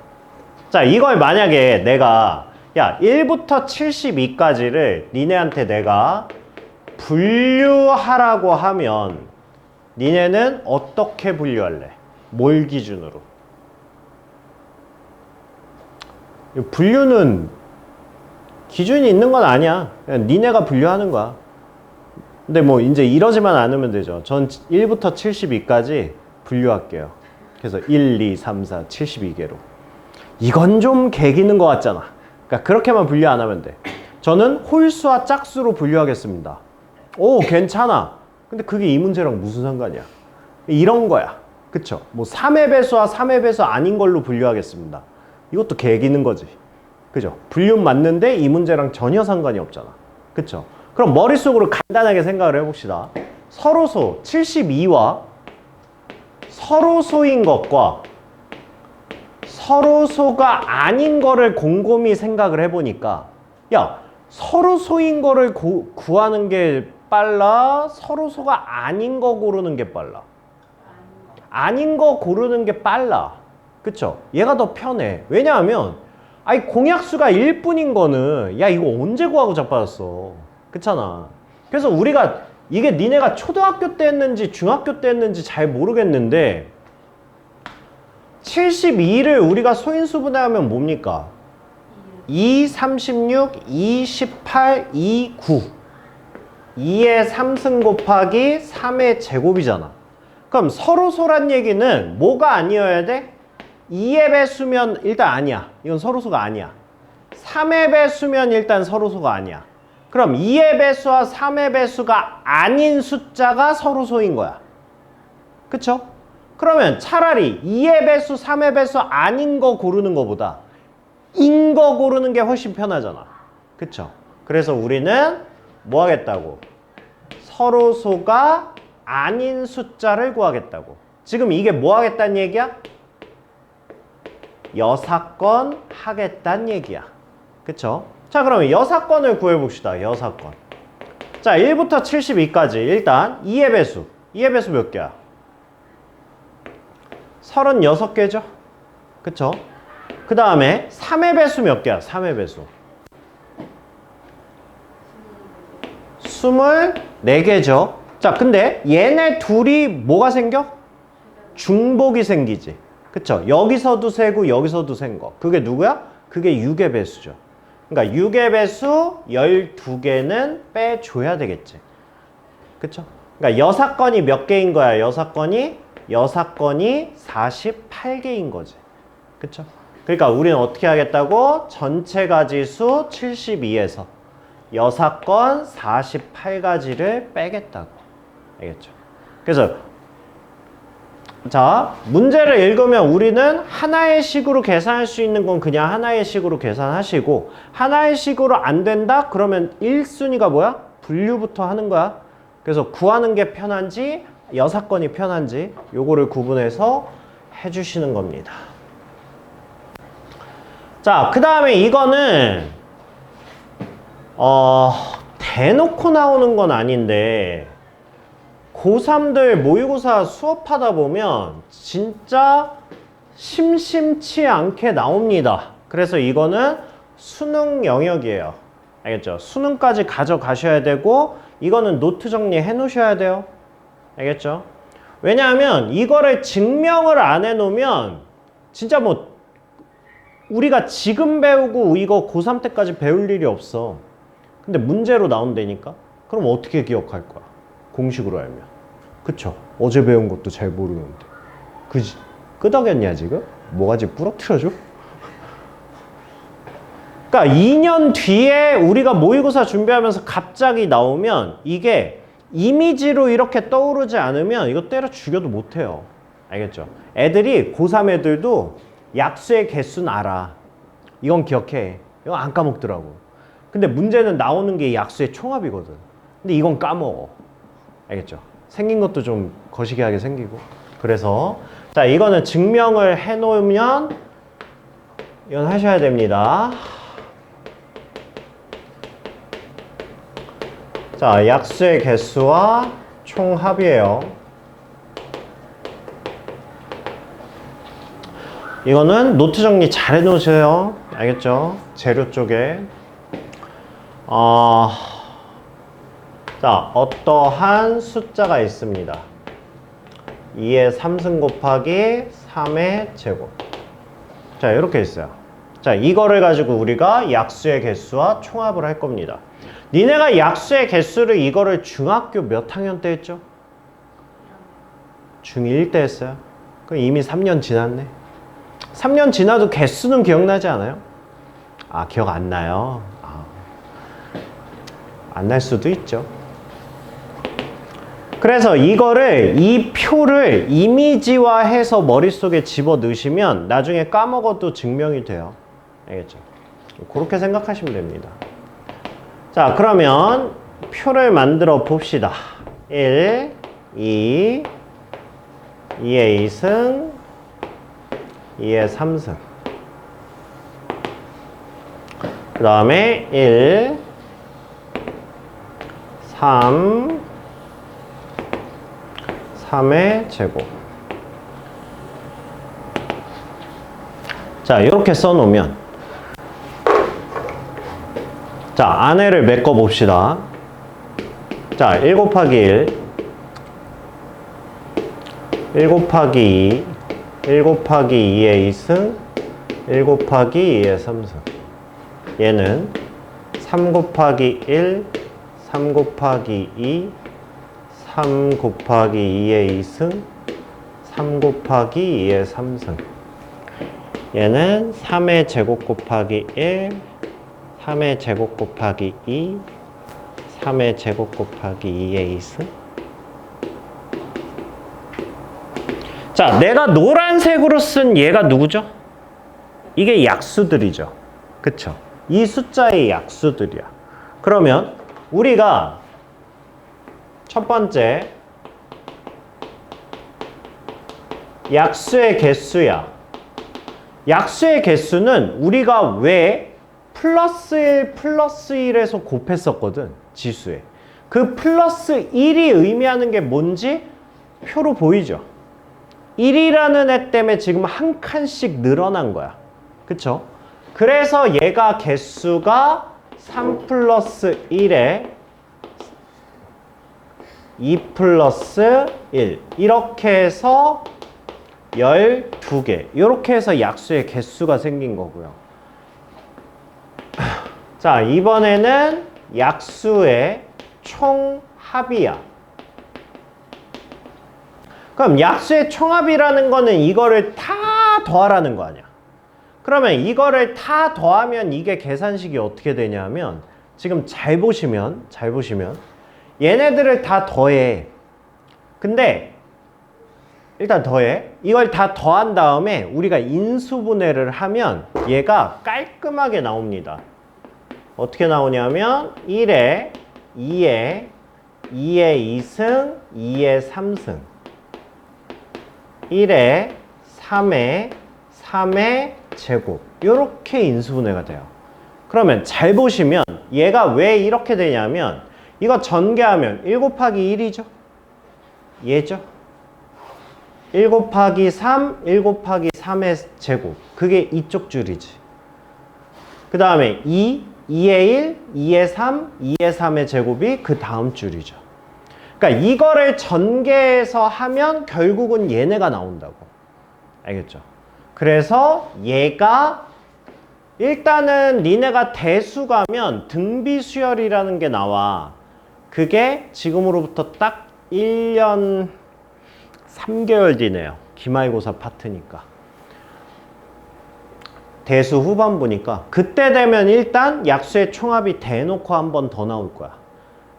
자, 이걸 만약에 내가 야, 1부터 72까지를 니네한테 내가 분류하라고 하면 니네는 어떻게 분류할래? 뭘 기준으로? 분류는 기준이 있는 건 아니야. 그냥 니네가 분류하는 거야. 근데 뭐 이제 이러지만 않으면 되죠. 전 1부터 72까지 분류할게요. 그래서 1, 2, 3, 4, 72개로. 이건 좀 개기는 것 같잖아. 그러니까 그렇게만 분류 안 하면 돼. 저는 홀수와 짝수로 분류하겠습니다. 오, 괜찮아. 근데 그게 이 문제랑 무슨 상관이야? 이런 거야. 그쵸? 뭐 3의 배수와 3의 배수 아닌 걸로 분류하겠습니다. 이것도 개기는 거지. 그죠? 분류 맞는데 이 문제랑 전혀 상관이 없잖아. 그쵸? 그럼 머릿속으로 간단하게 생각을 해봅시다. 서로소 72와 서로소인 것과 서로소가 아닌 거를 곰곰이 생각을 해보니까 야, 서로소인 거를 구하는 게 빨라? 서로소가 아닌 거 고르는 게 빨라? 아닌 거 고르는 게 빨라. 그쵸? 얘가 더 편해. 왜냐하면 아니 공약수가 1뿐인 거는 야 이거 언제 구하고 자빠졌어. 그렇잖아. 그래서 우리가 이게 니네가 초등학교 때 했는지 중학교 때 했는지 잘 모르겠는데 72를 우리가 소인수 분해하면 뭡니까? 2, 36, 2, 18, 2, 9 2의 3승 곱하기 3의 제곱이잖아. 그럼 서로소란 얘기는 뭐가 아니어야 돼? 2의 배수면 일단 아니야. 이건 서로소가 아니야. 3의 배수면 일단 서로소가 아니야. 그럼 2의 배수와 3의 배수가 아닌 숫자가 서로소인 거야. 그쵸? 그러면 차라리 2의 배수, 3의 배수 아닌 거 고르는 거보다 인 거 고르는 게 훨씬 편하잖아. 그쵸? 그래서 우리는 뭐 하겠다고? 서로소가 아닌 숫자를 구하겠다고. 지금 이게 뭐 하겠다는 얘기야? 여사건 하겠다는 얘기야. 그쵸? 자, 그러면 여사건을 구해봅시다. 여사건. 자, 1부터 72까지 일단 2의 배수. 2의 배수 몇 개야? 36개죠? 그쵸? 그 다음에 3의 배수 몇 개야? 3의 배수 24개죠? 자, 근데 얘네 둘이 뭐가 생겨? 중복이 생기지. 그쵸? 여기서도 세고 여기서도 센 거. 그게 누구야? 그게 6의 배수죠. 그러니까 6의 배수 12개는 빼줘야 되겠지. 그쵸? 그러니까 여사건이 몇 개인 거야? 여사건이 48개인 거지. 그쵸? 그러니까 우리는 어떻게 하겠다고? 전체 가지수 72에서 여사건 48가지를 빼겠다고. 알겠죠? 그래서 자, 문제를 읽으면 우리는 하나의 식으로 계산할 수 있는 건 그냥 하나의 식으로 계산하시고 하나의 식으로 안 된다? 그러면 1순위가 뭐야? 분류부터 하는 거야. 그래서 구하는 게 편한지 여사건이 편한지 요거를 구분해서 해주시는 겁니다. 자, 그 다음에 이거는 대놓고 나오는 건 아닌데 고3들 모의고사 수업하다 보면 진짜 심심치 않게 나옵니다. 그래서 이거는 수능 영역이에요. 알겠죠? 수능까지 가져가셔야 되고 이거는 노트 정리해 놓으셔야 돼요. 알겠죠? 왜냐하면 이거를 증명을 안 해놓으면 진짜 뭐 우리가 지금 배우고 이거 고3 때까지 배울 일이 없어. 근데 문제로 나온다니까? 그럼 어떻게 기억할 거야? 공식으로 알면. 그쵸? 어제 배운 것도 잘 모르는데. 그지? 끄덕였냐 지금? 뭐가지 부러뜨려줘? 그러니까 2년 뒤에 우리가 모의고사 준비하면서 갑자기 나오면 이게 이미지로 이렇게 떠오르지 않으면 이거 때려 죽여도 못해요. 알겠죠? 애들이 고3 애들도 약수의 개수는 알아. 이건 기억해. 이건 안 까먹더라고. 근데 문제는 나오는 게 약수의 총합이거든. 근데 이건 까먹어. 알겠죠? 생긴 것도 좀 거시기하게 생기고. 그래서 자, 이거는 증명을 해놓으면 이건 하셔야 됩니다. 자, 약수의 개수와 총합이에요. 이거는 노트 정리 잘 해놓으세요. 알겠죠? 재료 쪽에. 자, 어떠한 숫자가 있습니다. 2의 3승 곱하기 3의 제곱. 자, 이렇게 있어요. 자, 이거를 가지고 우리가 약수의 개수와 총합을 할 겁니다. 니네가 약수의 개수를 이거를 중학교 몇 학년 때 했죠? 중1 때 했어요. 그럼 이미 3년 지났네. 3년 지나도 개수는 기억나지 않아요? 아, 기억 안 나요? 안 날 수도 있죠. 그래서 이거를, 이 표를 이미지화해서 머릿속에 집어넣으시면 나중에 까먹어도 증명이 돼요. 알겠죠? 그렇게 생각하시면 됩니다. 자, 그러면 표를 만들어 봅시다. 1, 2, 2의 2승, 2의 3승. 그 다음에 1, 3, 3의 제곱. 자, 이렇게 써놓으면, 자, 안에를 메꿔 봅시다. 자, 1 곱하기 1 곱하기 2, 1 곱하기 2의 2승, 1 곱하기 2의 3승. 얘는 3 곱하기 1, 3 곱하기 2, 3 곱하기 2의 2승, 3 곱하기 2의 3승. 얘는 3의 제곱 곱하기 1, 3의 제곱 곱하기 2, 3의 제곱 곱하기 2의 2승. 자, 내가 노란색으로 쓴 얘가 누구죠? 이게 약수들이죠. 그쵸? 이 숫자의 약수들이야. 그러면 우리가 첫 번째 약수의 개수야. 약수의 개수는 우리가 왜 플러스 1, 플러스 1에서 곱했었거든. 지수에. 그 플러스 1이 의미하는 게 뭔지 표로 보이죠? 1이라는 애 때문에 지금 한 칸씩 늘어난 거야. 그쵸? 그래서 얘가 개수가 3 플러스 1에 2 플러스 1 이렇게 해서 12개 이렇게 해서 약수의 개수가 생긴 거고요. 자, 이번에는 약수의 총합이야. 그럼 약수의 총합이라는 거는 이거를 다 더하라는 거 아니야. 그러면 이거를 다 더하면 이게 계산식이 어떻게 되냐면 지금 잘 보시면 얘네들을 다 더해. 근데 일단 더해. 이걸 다 더한 다음에 우리가 인수분해를 하면 얘가 깔끔하게 나옵니다. 어떻게 나오냐면 1에 2에 2의 2승 2의 3승 1에 3에 3의 제곱 이렇게 인수분해가 돼요. 그러면 잘 보시면 얘가 왜 이렇게 되냐면 이거 전개하면 1 곱하기 1이죠. 얘죠. 1 곱하기 3, 1 곱하기 3의 제곱. 그게 이쪽 줄이지. 그 다음에 2, 2의 1, 2의 3, 2의 3의 제곱이 그 다음 줄이죠. 그러니까 이거를 전개해서 하면 결국은 얘네가 나온다고. 알겠죠? 그래서 얘가 일단은 니네가 대수 가면 등비수열이라는 게 나와. 그게 지금으로부터 딱 1년 3개월 뒤네요. 기말고사 파트니까. 대수 후반부니까 그때 되면 일단 약수의 총합이 대놓고 한 번 더 나올 거야.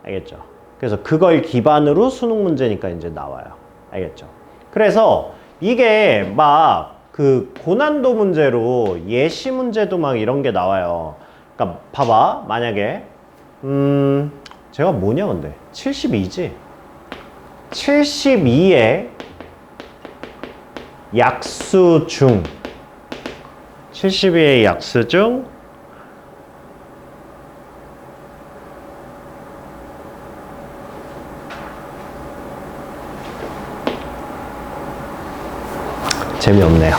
알겠죠? 그래서 그걸 기반으로 수능 문제니까 이제 나와요. 알겠죠? 그래서 이게 막 그 고난도 문제로 예시 문제도 막 이런 게 나와요. 그러니까 봐봐. 만약에 제가 뭐냐 근데 72지. 72의 약수 중 72의 약수 중 재미없네요.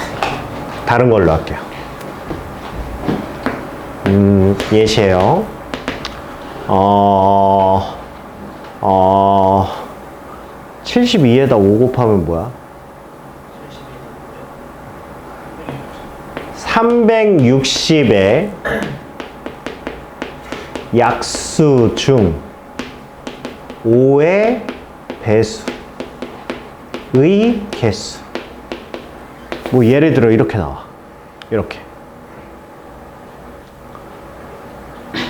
다른 걸로 할게요. 예시예요. 72에다 5 곱하면 뭐야? 360의 약수 중 5의 배수의 개수. 뭐 예를 들어 이렇게 나와. 이렇게.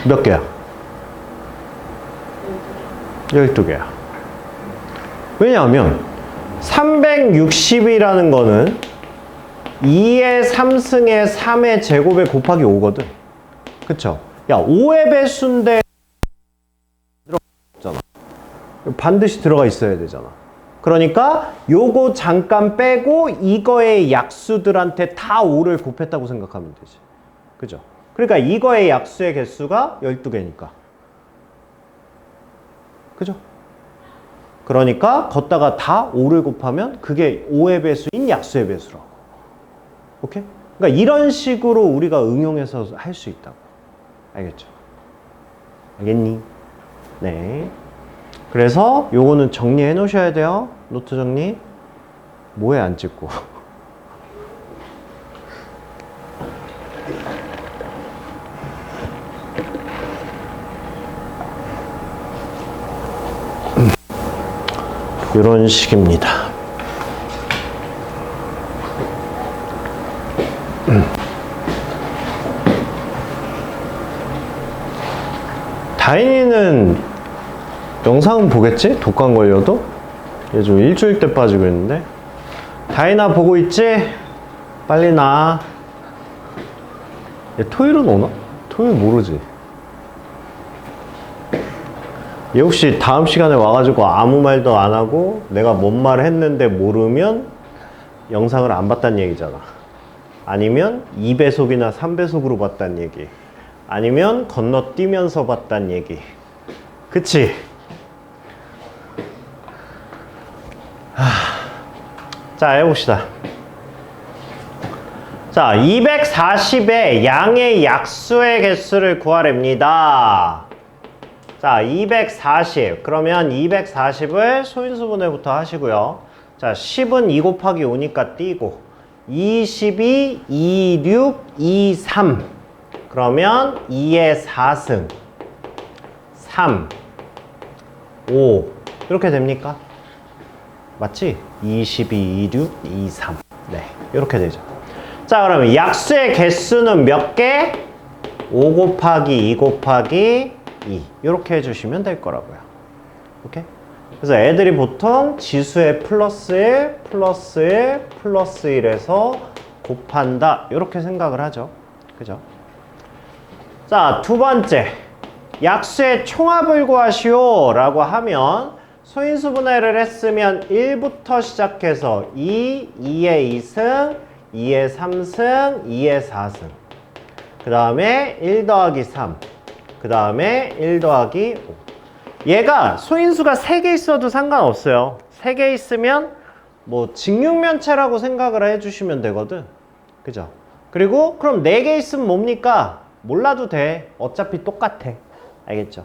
몇 개야? 12개야. 왜냐하면 360이라는 거는 2의 3승의 3의 제곱에 곱하기 5거든. 그쵸? 야, 5의 배수인데 들어가. 반드시 들어가 있어야 되잖아. 그러니까 요거 잠깐 빼고 이거의 약수들한테 다 5를 곱했다고 생각하면 되지. 그죠? 그러니까 이거의 약수의 개수가 12개니까. 그죠? 그러니까 걷다가 다 5를 곱하면 그게 5의 배수인 약수의 배수라고. 오케이? 그러니까 이런 식으로 우리가 응용해서 할 수 있다고. 알겠죠? 알겠니? 네. 그래서 요거는 정리해 놓으셔야 돼요. 노트 정리. 뭐에 안 찍고. 이런 식입니다. 다인이는 영상은 보겠지? 독감 걸려도? 얘 좀 일주일 때 빠지고 있는데. 다인아 보고 있지? 빨리 나. 얘 토요일은 오나? 토요일 모르지? 얘 혹시 다음 시간에 와가지고 아무 말도 안 하고 내가 뭔 말 했는데 모르면 영상을 안 봤다는 얘기잖아. 아니면 2배속이나 3배속으로 봤다는 얘기. 아니면 건너뛰면서 봤다는 얘기. 그치? 자, 해봅시다. 자, 240의 양의 약수의 개수를 구하랍니다. 자, 240. 그러면 240을 소인수분해부터 하시고요. 자, 10은 2 곱하기 5니까 띄고 22, 26, 23. 그러면 2의 4승 3, 5 이렇게 됩니까? 맞지? 22, 26, 23. 네, 이렇게 되죠. 자, 그러면 약수의 개수는 몇 개? 5 곱하기 2 곱하기 2 이렇게 해주시면 될 거라고요. 오케이? 그래서 애들이 보통 지수의 플러스 1, 플러스 1, 플러스 1에서 곱한다 이렇게 생각을 하죠. 그죠? 자, 두 번째. 약수의 총합을 구하시오 라고 하면 소인수분해를 했으면 1부터 시작해서 2, 2의 2승, 2의 3승, 2의 4승. 그 다음에 1 더하기 3. 그 다음에 1 더하기 5. 얘가 소인수가 3개 있어도 상관없어요. 3개 있으면 뭐 직육면체라고 생각을 해주시면 되거든. 그죠? 그리고 그럼 4개 있으면 뭡니까? 몰라도 돼. 어차피 똑같아. 알겠죠?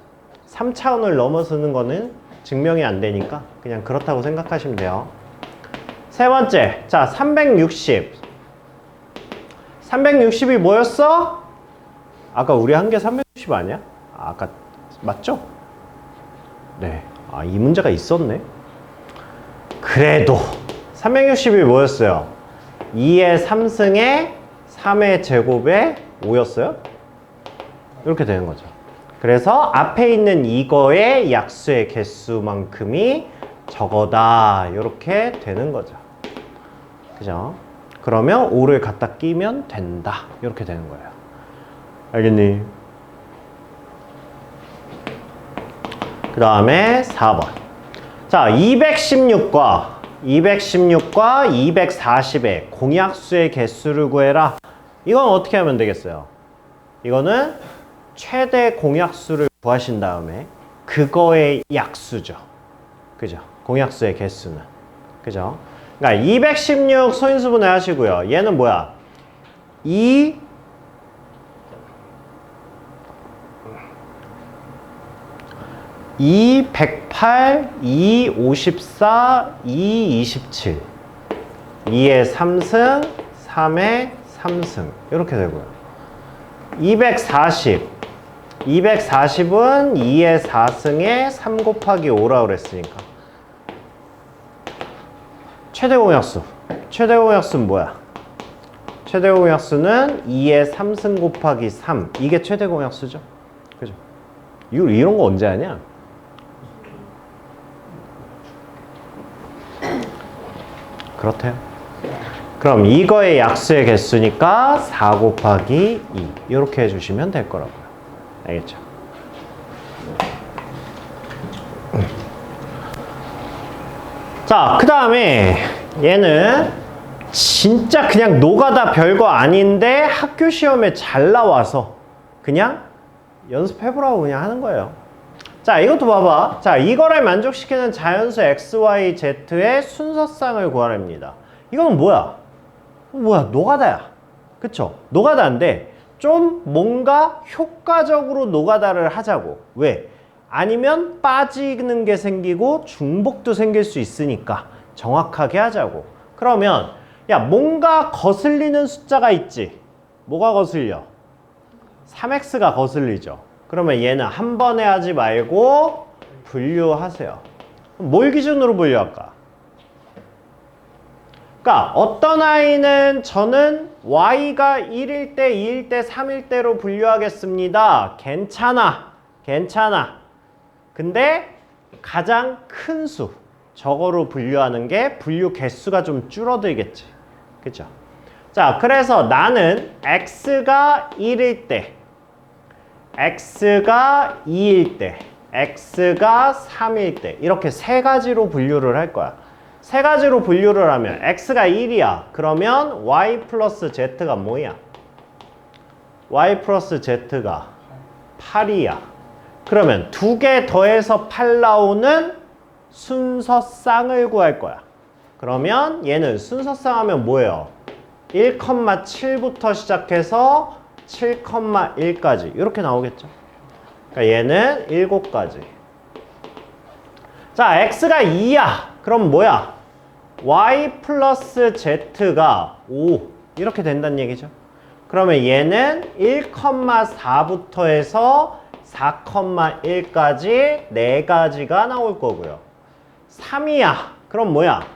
3차원을 넘어서는 거는 증명이 안 되니까 그냥 그렇다고 생각하시면 돼요. 세 번째. 자, 360. 360이 뭐였어? 아까 우리 한 게 360 아니야? 아까 맞죠? 네. 아, 이 문제가 있었네. 그래도 360이 뭐였어요? 2의 3승에 3의 제곱에 5였어요? 이렇게 되는 거죠. 그래서 앞에 있는 이거의 약수의 개수만큼이 저거다. 이렇게 되는 거죠. 그죠? 그러면 5를 갖다 끼면 된다. 이렇게 되는 거예요. 알겠니? 그 다음에 4번. 자, 216과 240의 공약수의 개수를 구해라. 이건 어떻게 하면 되겠어요? 이거는 최대 공약수를 구하신 다음에 그거의 약수죠. 그죠? 공약수의 개수는. 그죠? 그러니까 216 소인수분해 하시고요. 얘는 뭐야? 108, 54, 27 2의 3승, 3의 3승 이렇게 되고요. 240은 2의 4승에 3 곱하기 5라고 그랬으니까 최대 공약수는 뭐야? 최대 공약수는 2의 3승 곱하기 3 이게 최대 공약수죠. 그죠? 이런 거 언제 하냐? 그렇대요. 그럼 이거의 약수의 개수니까 4 곱하기 2 이렇게 해주시면 될 거라고요. 알겠죠? 자, 그 다음에 얘는 진짜 그냥 노가다 별거 아닌데 학교 시험에 잘 나와서 그냥 연습해보라고 그냥 하는 거예요. 자, 이것도 봐봐. 자, 이거를 만족시키는 자연수 x, y, z의 순서쌍을 구하랍니다. 이건 뭐야? 노가다야. 그쵸? 노가다인데 좀 뭔가 효과적으로 노가다를 하자고. 왜? 아니면 빠지는 게 생기고 중복도 생길 수 있으니까 정확하게 하자고. 그러면 야, 뭔가 거슬리는 숫자가 있지. 뭐가 거슬려? 3x가 거슬리죠. 그러면 얘는 한 번에 하지 말고 분류하세요. 뭘 기준으로 분류할까? 그러니까 어떤 아이는 저는 y가 1일 때, 2일 때, 3일 때로 분류하겠습니다. 괜찮아. 근데 가장 큰 수, 저거로 분류하는 게 분류 개수가 좀 줄어들겠지. 그죠? 자, 그래서 나는 x가 1일 때, x가 2일 때, x가 3일 때 이렇게 세 가지로 분류를 할 거야. 세 가지로 분류를 하면 x가 1이야. 그러면 y 플러스 z가 뭐야? y 플러스 z가 8이야. 그러면 두 개 더해서 8 나오는 순서쌍을 구할 거야. 그러면 얘는 순서쌍 하면 뭐예요? 1,7부터 시작해서 7,1까지 이렇게 나오겠죠. 그러니까 얘는 7가지. 자, x가 2야. 그럼 뭐야? y 플러스 z가 5 이렇게 된다는 얘기죠. 그러면 얘는 1,4부터 해서 4,1까지 4가지가 나올 거고요. 3이야. 그럼 뭐야?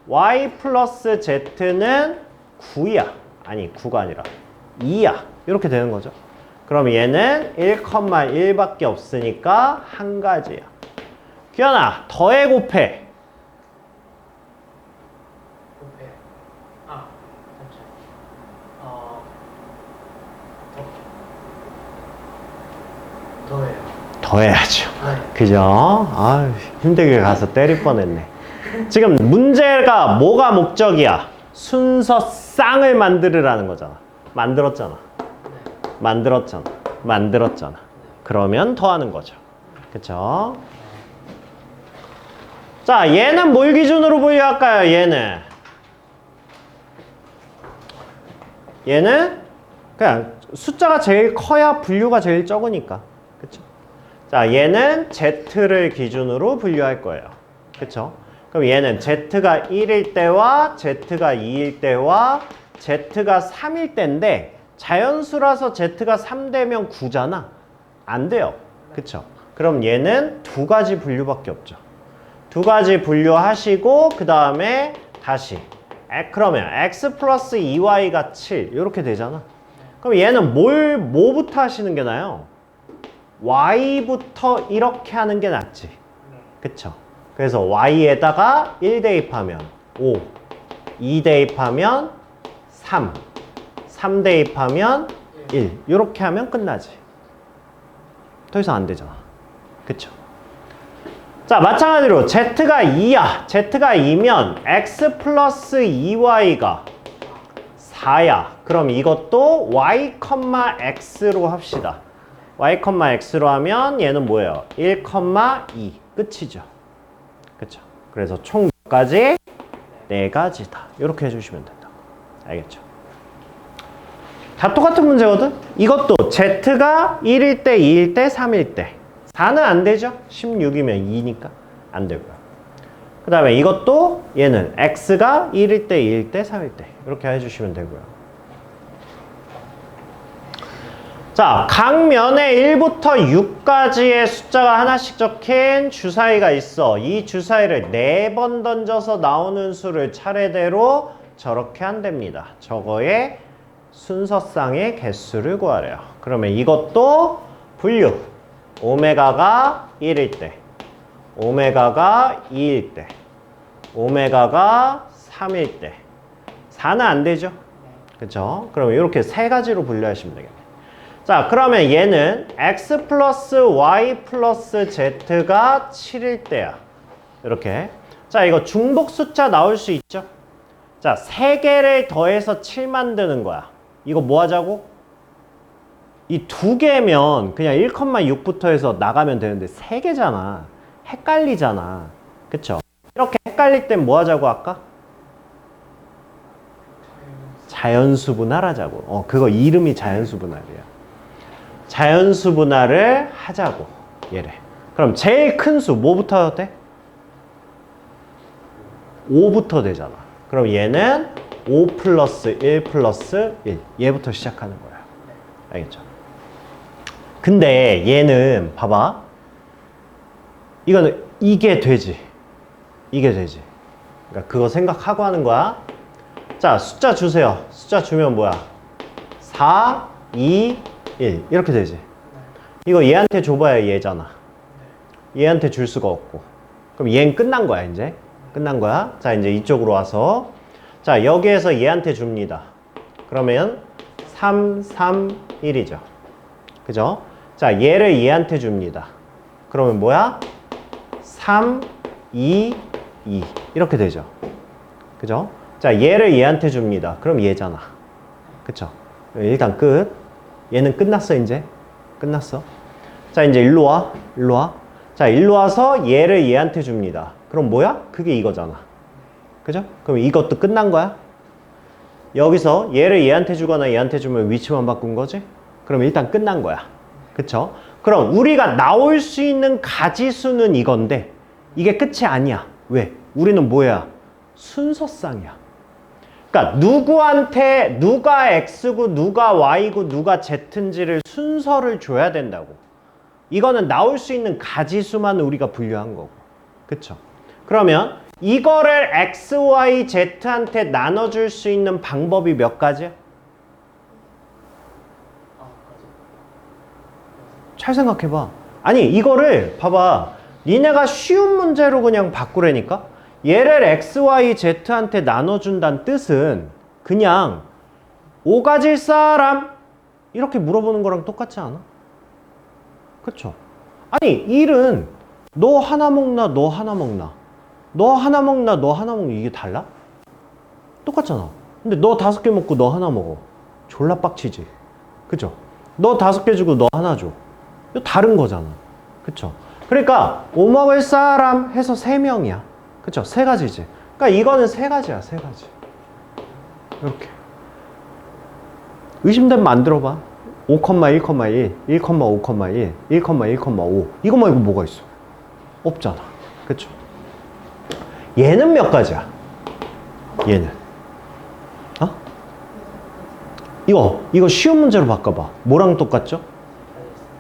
y 플러스 z는 9야. 아니 9가 아니라 2야. 이렇게 되는 거죠. 그럼 얘는 1,1밖에 없으니까 한 가지야. 규현아, 더해 곱해. 더해야죠. 그죠? 아유, 힘들게 가서 때릴 뻔했네. 지금 문제가 뭐가 목적이야? 순서쌍을 만들으라는 거잖아. 만들었잖아. 그러면 더하는 거죠. 그쵸? 자, 얘는 뭘 기준으로 분류할까요? 얘는 그냥 숫자가 제일 커야 분류가 제일 적으니까. 그쵸? 자, 얘는 z를 기준으로 분류할 거예요. 그쵸? 그럼 얘는 z가 1일 때와 z가 2일 때와 z가 3일 때인데 자연수라서 z가 3되면 9잖아. 안 돼요. 그쵸? 그럼 얘는 두 가지 분류밖에 없죠. 두 가지 분류하시고 그 다음에 다시 그러면 x 플러스 2y가 7 이렇게 되잖아. 그럼 얘는 뭐부터 하시는 게 나아요? y부터 이렇게 하는 게 낫지. 그쵸? 그래서 y에다가 1 대입하면 5 2 대입하면 3, 3 대입하면 1. 이렇게 하면 끝나지. 더 이상 안 되잖아. 그쵸? 자, 마찬가지로 z가 2야. z가 2면 x 플러스 2y가 4야. 그럼 이것도 y, x로 합시다. y, x로 하면 얘는 뭐예요? 1, 2. 끝이죠. 그쵸? 그래서 총 몇 가지? 4가지다. 이렇게 해주시면 된다. 알겠죠? 다 똑같은 문제거든? 이것도 z가 1일 때, 2일 때, 3일 때. 4는 안 되죠? 16이면 2니까 안 되고요. 그 다음에 이것도 얘는 x가 1일 때, 2일 때, 3일 때. 이렇게 해주시면 되고요. 자, 각 면에 1부터 6까지의 숫자가 하나씩 적힌 주사위가 있어. 이 주사위를 4번 던져서 나오는 수를 차례대로 저렇게 한답니다. 저거의 순서상의 개수를 구하래요. 그러면 이것도 분류. 오메가가 1일 때, 오메가가 2일 때, 오메가가 3일 때. 4는 안 되죠? 그쵸? 그러면 이렇게 3가지로 분류하시면 되겠네요. 자, 그러면 얘는 x 플러스 y 플러스 z가 7일 때야. 이렇게. 자, 이거 중복 숫자 나올 수 있죠? 자, 3개를 더해서 7 만드는 거야. 이거 뭐 하자고? 이 2개면 그냥 1,6부터 해서 나가면 되는데 3개잖아. 헷갈리잖아. 그쵸? 이렇게 헷갈릴 땐 뭐 하자고 아까? 자연수 분할하자고. 그거 이름이 자연수 분할이야. 자연수 분할을 하자고. 얘를. 그럼 제일 큰 수 뭐부터 돼? 5부터 되잖아. 그럼 얘는 5 플러스 1 플러스 1. 얘부터 시작하는 거야. 알겠죠? 근데 얘는 봐봐. 이거는 이게 되지. 이게 되지. 그러니까 그거 생각하고 하는 거야. 자, 숫자 주세요. 숫자 주면 뭐야? 4, 2, 1. 이렇게 되지. 이거 얘한테 줘봐야 얘잖아. 얘한테 줄 수가 없고. 그럼 얘는 끝난 거야, 이제. 끝난 거야. 자, 이제 이쪽으로 와서. 자, 여기에서 얘한테 줍니다. 그러면 3, 3, 1이죠. 그죠? 자, 얘를 얘한테 줍니다. 그러면 뭐야? 3, 2, 2. 이렇게 되죠. 그죠? 자, 얘를 얘한테 줍니다. 그럼 얘잖아. 그쵸? 일단 끝. 얘는 끝났어, 이제. 끝났어. 자, 이제 일로 와. 일로 와. 자, 일로 와서 얘를 얘한테 줍니다. 그럼 뭐야? 그게 이거잖아. 그죠? 그럼 이것도 끝난 거야. 여기서 얘를 얘한테 주거나 얘한테 주면 위치만 바꾼 거지? 그럼 일단 끝난 거야. 그쵸? 그럼 우리가 나올 수 있는 가지수는 이건데 이게 끝이 아니야. 왜? 우리는 뭐야? 순서상이야. 그러니까 누구한테 누가 x고 누가 y고 누가 z인지를 순서를 줘야 된다고. 이거는 나올 수 있는 가지수만 우리가 분류한 거고. 그쵸? 그러면 이거를 x, y, z한테 나눠줄 수 있는 방법이 몇 가지야? 잘 생각해봐. 아니 이거를 봐봐. 니네가 쉬운 문제로 그냥 바꾸라니까? 얘를 x, y, z한테 나눠준다는 뜻은 그냥 5 가질 사람? 이렇게 물어보는 거랑 똑같지 않아? 그쵸? 아니 1은 너 하나 먹나 너 하나 먹나? 너 하나 먹나 너 하나 먹나 이게 달라? 똑같잖아. 근데 너 5개 먹고 너 하나 먹어. 졸라 빡치지. 그쵸? 너 5개 주고 너 하나 줘. 이거 다른 거잖아. 그쵸? 그러니까 5 먹을 사람 해서 3명이야. 그쵸? 3가지지. 그러니까 이거는 3가지야. 3가지. 이렇게. 의심되면 만들어봐. 5,1,1, 1,5,1, 1,1,5. 이거 말고 뭐가 있어? 없잖아. 그쵸? 얘는 몇 가지야? 얘는. 어? 이거 쉬운 문제로 바꿔봐. 뭐랑 똑같죠?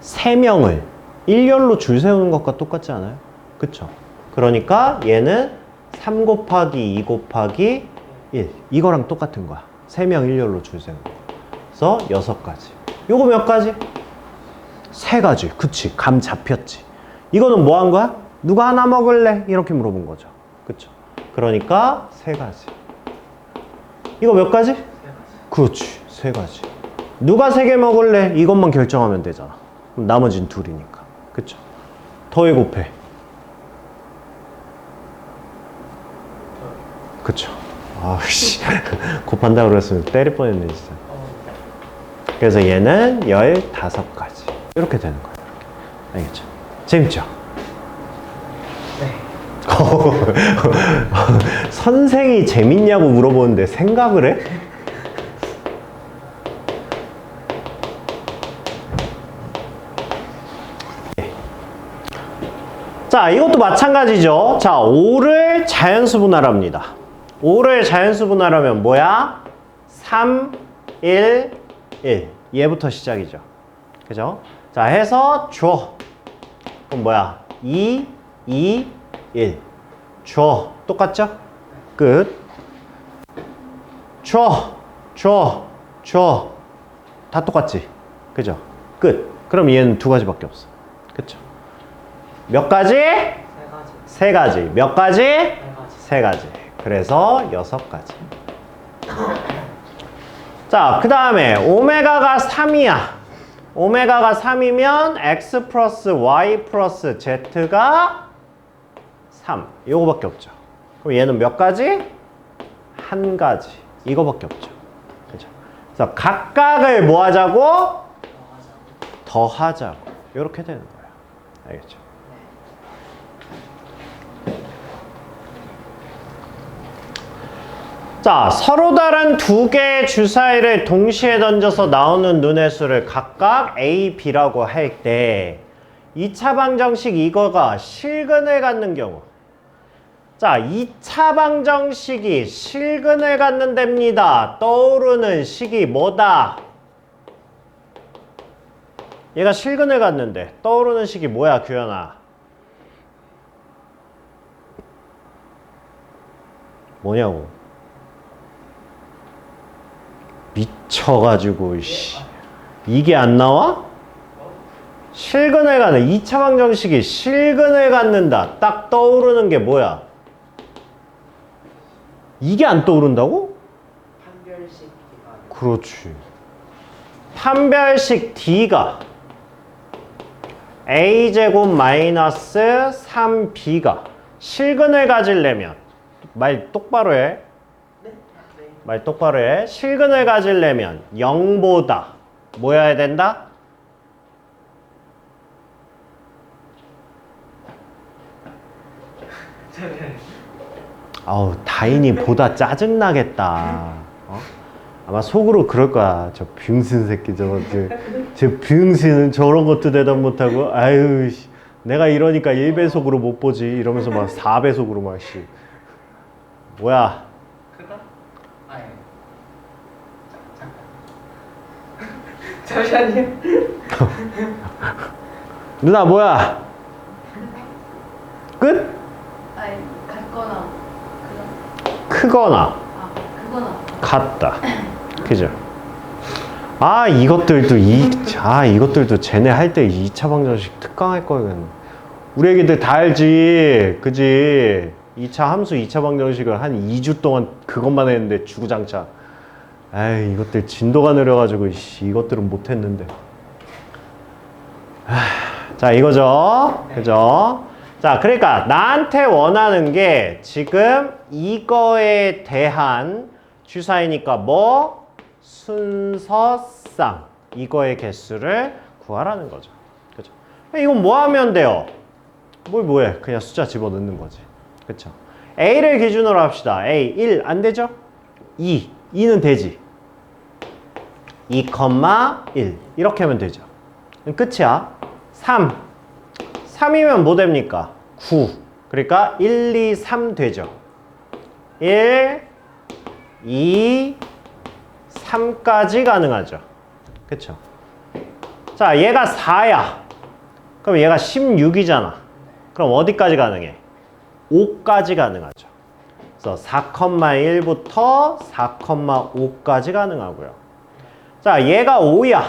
3명을 일렬로 줄 세우는 것과 똑같지 않아요? 그쵸? 그러니까 얘는 3 곱하기 2 곱하기 1. 이거랑 똑같은 거야. 3명 일렬로 줄 세우는 거. 그래서 6가지. 요거 몇 가지? 3가지. 그치. 감 잡혔지. 이거는 뭐 한 거야? 누가 하나 먹을래? 이렇게 물어본 거죠. 그쵸? 그러니까 3가지. 이거 몇 가지? 그렇지, 세 가지. 누가 세 개 먹을래? 이것만 결정하면 되잖아. 그럼 나머진 둘이니까. 그쵸? 더해 곱해. 그쵸? 아씨, 곱한다고 그랬으면 때릴 뻔했네, 진짜. 그래서 얘는 15가지. 이렇게 되는 거예요. 이렇게. 알겠죠? 재밌죠? 네. 선생이 재밌냐고 물어보는데 생각을 해? 자, 이것도 마찬가지죠. 자, 5를 자연수 분할합니다. 5를 자연수 분할하면 뭐야? 3, 1, 1. 얘부터 시작이죠. 그죠? 자, 해서 줘. 그럼 뭐야? 2, 2, 1. 줘. 똑같죠? 끝. 줘. 줘. 줘. 다 똑같지? 그죠? 끝. 그럼 얘는 두 가지밖에 없어. 그쵸? 몇 가지? 세 가지. 몇 가지? 세 가지. 그래서 6가지. 자, 그 다음에 오메가가 3이야. 오메가가 3이면 x 플러스 y 플러스 z가 3. 이거밖에 없죠. 그럼 얘는 몇 가지? 한 가지. 이거밖에 없죠. 그죠? 그래서 각각을 뭐 하자고? 더하자고. 이렇게 되는 거예요. 알겠죠? 자, 서로 다른 두 개의 주사위를 동시에 던져서 나오는 눈의 수를 각각 A, B라고 할 때 2차 방정식 이거가 실근을 갖는 경우. 자, 2차 방정식이 실근을 갖는 데입니다. 떠오르는 식이 뭐다? 얘가 실근을 갖는데 떠오르는 식이 뭐야, 규현아? 뭐냐고? 미쳐가지고 씨. 이게 안 나와? 실근을 갖는 2차 방정식이 실근을 갖는다. 딱 떠오르는 게 뭐야? 이게 안 떠오른다고? 판별식 D가. 그렇지. 판별식 D가 A제곱 마이너스 3B가 실근을 가지려면 말 똑바로 해. 말 똑바로 해. 실근을 가지려면 0보다 뭐여야 된다? 아우, 다인이 보다 짜증나겠다. 어? 아마 속으로 그럴 거야. 저 병신 새끼 저 병신은 저런 것도 대답 못하고 아유 씨, 내가 이러니까 1배속으로 못 보지 이러면서 막 4배속으로 막 씨. 뭐야? 크다? 아니. 잠깐. 잠시만요. 누나 뭐야? 끝? 아니, 같거나 그런. 크거나 아, 그거나. 같다. 그죠? 아, 이것들도 이것들도 쟤네 할 때 2차 방정식 특강할 거겠네. 우리 애기들 다 알지. 그지? 2차 함수 2차 방정식을 한 2주 동안 그것만 했는데 주구장창. 에이, 이것들 진도가 느려가지고 이것들은 못했는데. 자, 이거죠. 그죠? 자, 그러니까 나한테 원하는 게 지금 이거에 대한 주사위니까 뭐? 순서쌍. 이거의 개수를 구하라는 거죠. 그죠? 이건 뭐 하면 돼요? 뭐해? 그냥 숫자 집어넣는 거지. 그쵸? A를 기준으로 합시다. A 1 안 되죠? 2는 되지. 2, 1 이렇게 하면 되죠. 끝이야. 3이면 뭐 됩니까? 9. 그러니까 1, 2, 3 되죠. 1, 2, 3까지 가능하죠. 그쵸? 자, 얘가 4야. 그럼 얘가 16이잖아. 그럼 어디까지 가능해? 5까지 가능하죠. 그래서 4,1부터 4,5까지 가능하고요. 자, 얘가 5야.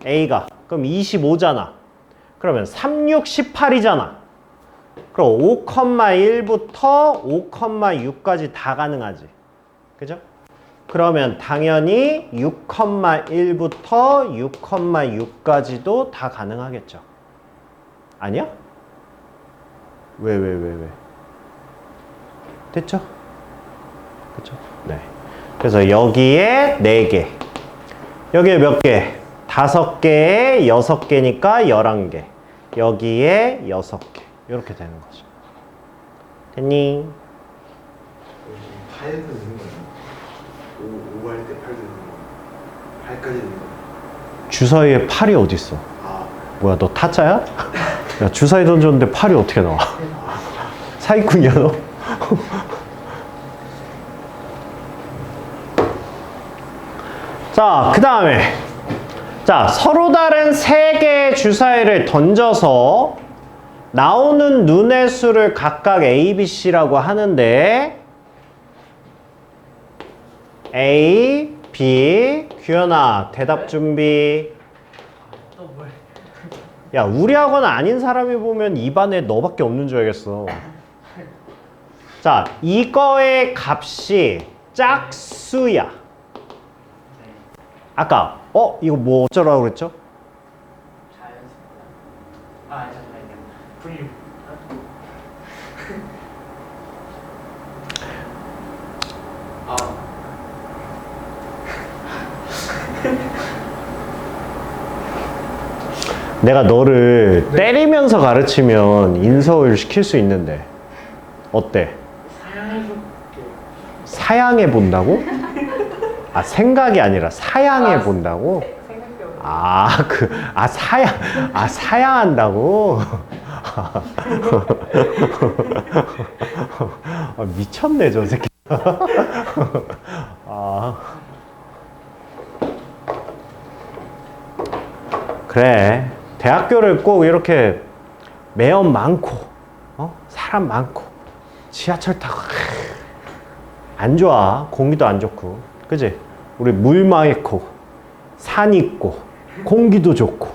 A가. 그럼 25잖아. 그러면 3, 6, 18이잖아. 그럼 5,1부터 5,6까지 다 가능하지. 그죠? 그러면 당연히 6,1부터 6,6까지도 다 가능하겠죠. 아니야? 왜? 됐죠? 그쵸? 네. 그래서 여기에 4개. 여기에 몇 개? 5개에 6개니까 11개. 여기에 6개. 이렇게 되는 거죠. 됐니? 파에서 넣는 거야? 5 할 때 8 넣는 거야? 8까지 넣는 거야? 주사위에 8이 어딨어? 아, 뭐야, 너 타짜야? 야, 주사위 던졌는데 8이 어떻게 나와? 사기꾼이야, 너? 자, 그 다음에 자, 서로 다른 3개의 주사위를 던져서 나오는 눈의 수를 각각 A, B, C라고 하는데 A, B, 규현아 대답 준비. 또 뭘? 야, 우리 학원 아닌 사람이 보면 이 반에 너밖에 없는 줄 알겠어. 자, 이거의 값이 짝수야. 네. 아까 이거 뭐 어쩌라고 그랬죠? 자연스럽다. 아, 잠깐만요. 분류. 아, 내가 너를 때리면서 가르치면 인서울 시킬 수 있는데 어때? 사양해볼게. 사양해 본다고? 아, 생각이 아니라 사양해 본다고? 생각해볼게. 사양한다고? 미쳤네, 저 새끼. 그래. 대학교를 꼭 이렇게 매연 많고, 사람 많고, 지하철 타고, 안 좋아. 공기도 안 좋고. 그지? 우리 물 많고, 산 있고, 공기도 좋고,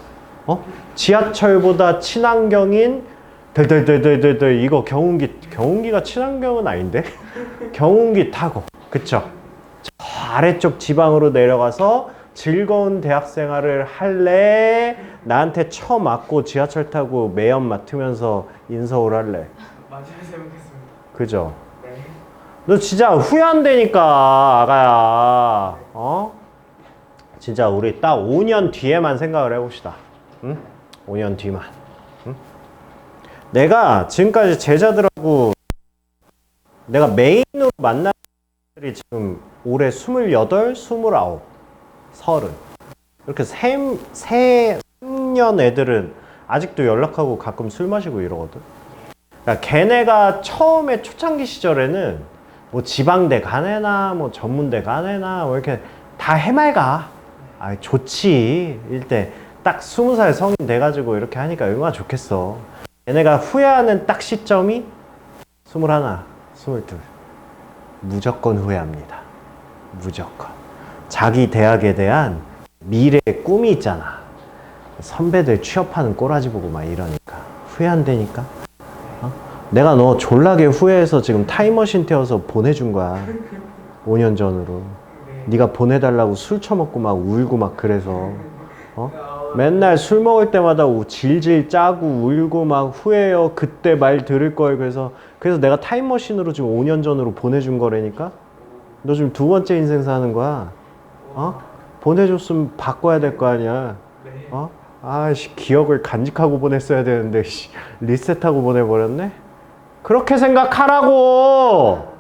지하철보다 친환경인 덜덜덜덜덜 이거 경운기가 친환경은 아닌데? 경운기 타고, 그쵸? 저 아래쪽 지방으로 내려가서 즐거운 대학 생활을 할래? 나한테 쳐맞고 지하철 타고 매연 맡으면서 인서울 할래? 맞아요, 해보겠습니다. 그죠? 네. 너 진짜 후회한다니까, 아가야. 진짜 우리 딱 5년 뒤에만 생각을 해봅시다. 응? 5년 뒤만. 응? 내가 지금까지 제자들하고 내가 메인으로 만난 애들이 지금 올해 28, 29, 30. 이렇게 3년 애들은 아직도 연락하고 가끔 술 마시고 이러거든. 그러니까 걔네가 처음에 초창기 시절에는 뭐 지방대 가내나 뭐 전문대 가내나 뭐 이렇게 다 해맑아. 좋지. 일대 딱 20살 성인 돼가지고 이렇게 하니까 얼마나 좋겠어. 얘네가 후회하는 딱 시점이 21, 22. 무조건 후회합니다. 무조건. 자기 대학에 대한 미래의 꿈이 있잖아. 선배들 취업하는 꼬라지 보고 막 이러니까 후회한다니까. 내가 너 졸라게 후회해서 지금 타임머신 태워서 보내준 거야. 5년 전으로. 네가 보내달라고 술 처먹고 막 울고 막 그래서 맨날 술 먹을 때마다 질질 짜고 울고 막 후회해요. 그때 말 들을 걸. 그래서 내가 타임머신으로 지금 5년 전으로 보내준 거라니까. 너 지금 2번째 인생 사는 거야. 보내줬으면 바꿔야 될 거 아니야. 아씨, 기억을 간직하고 보냈어야 되는데 리셋하고 보내버렸네. 그렇게 생각하라고.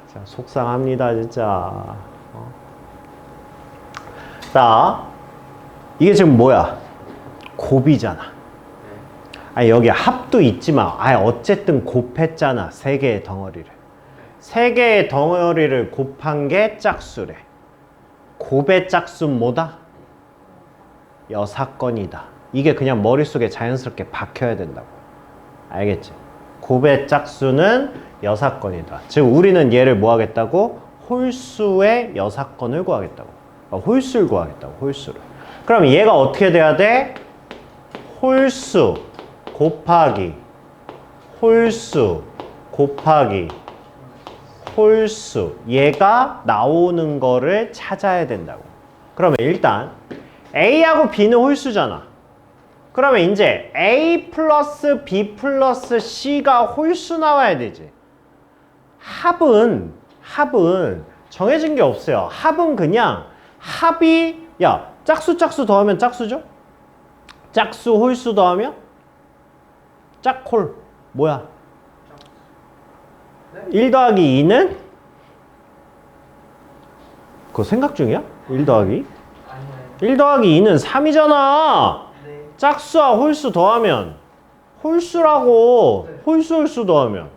진짜 속상합니다, 진짜. 자, 이게 지금 뭐야? 곱이잖아. 아니, 여기 합도 있지만, 어쨌든 곱했잖아. 3개의 덩어리를. 3개의 덩어리를 곱한 게 짝수래. 곱의 짝수는 뭐다? 여사건이다. 이게 그냥 머릿속에 자연스럽게 박혀야 된다고. 알겠지? 곱의 짝수는 여사건이다. 즉 우리는 얘를 뭐 하겠다고? 홀수의 여사건을 구하겠다고. 홀수를 구하겠다고. 홀수를. 그럼 얘가 어떻게 돼야 돼? 홀수 곱하기 홀수 곱하기 홀수 얘가 나오는 거를 찾아야 된다고. 그러면 일단 A하고 B는 홀수잖아. 그러면 이제 A 플러스 B 플러스 C가 홀수 나와야 되지. 합은 정해진 게 없어요. 합은 그냥 합이 야 짝수 더하면 짝수죠? 짝수 홀수 더하면 짝홀 뭐야? 1 더하기 2는? 그거 생각 중이야? 1 더하기 2? 아니요. 1 더하기 2는 3이잖아. 네. 짝수와 홀수 더하면 홀수라고. 네. 홀수 더하면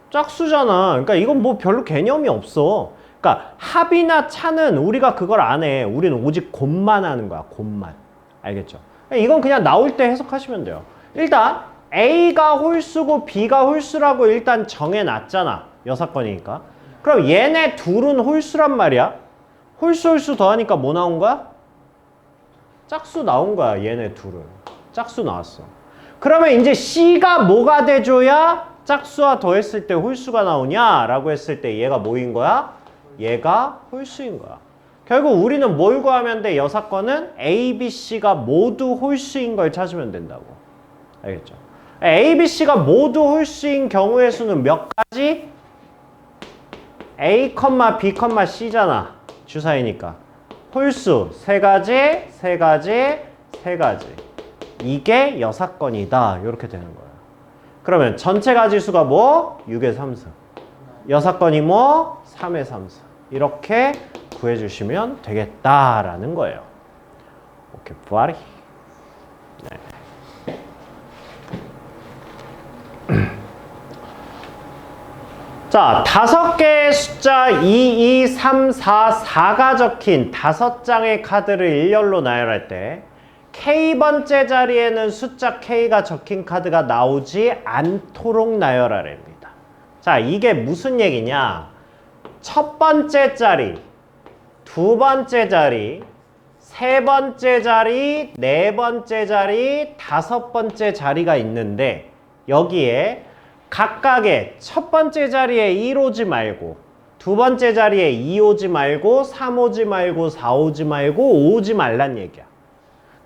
짝수잖아. 그러니까 이건 뭐 별로 개념이 없어. 그러니까 합이나 차는 우리가 그걸 안 해. 우리는 오직 곱만 하는 거야. 곱만. 알겠죠? 이건 그냥 나올 때 해석하시면 돼요. 일단 A가 홀수고 B가 홀수라고 일단 정해놨잖아. 여사건이니까. 그럼 얘네 둘은 홀수란 말이야. 홀수 더하니까 뭐 나온 거야? 짝수 나온 거야. 얘네 둘은. 짝수 나왔어. 그러면 이제 C가 뭐가 돼줘야 짝수와 더했을 때 홀수가 나오냐? 라고 했을 때 얘가 뭐인 거야? 얘가 홀수인 거야. 결국 우리는 뭘 구하면 돼? 여사건은 A, B, C가 모두 홀수인 걸 찾으면 된다고. 알겠죠? A, B, C가 모두 홀수인 경우의 수는 몇 가지? A, B, C잖아. 주사위니까. 홀수 세 가지. 이게 여사건이다. 이렇게 되는 거예요. 그러면 전체 가지수가 뭐? 6의 3승. 여사건이 뭐? 3의 3승. 이렇게 구해주시면 되겠다라는 거예요. 오케이, 부활이. 네. 자, 5개의 숫자 2, 2, 3, 4, 4가 적힌 5장의 카드를 일렬로 나열할 때 K번째 자리에는 숫자 K가 적힌 카드가 나오지 않도록 나열하랍니다. 자, 이게 무슨 얘기냐? 첫 번째 자리, 두 번째 자리, 세 번째 자리, 네 번째 자리, 다섯 번째 자리가 있는데 여기에 각각의 첫 번째 자리에 1 오지 말고 두 번째 자리에 2 오지 말고 3 오지 말고 4 오지 말고 5 오지 말란 얘기야.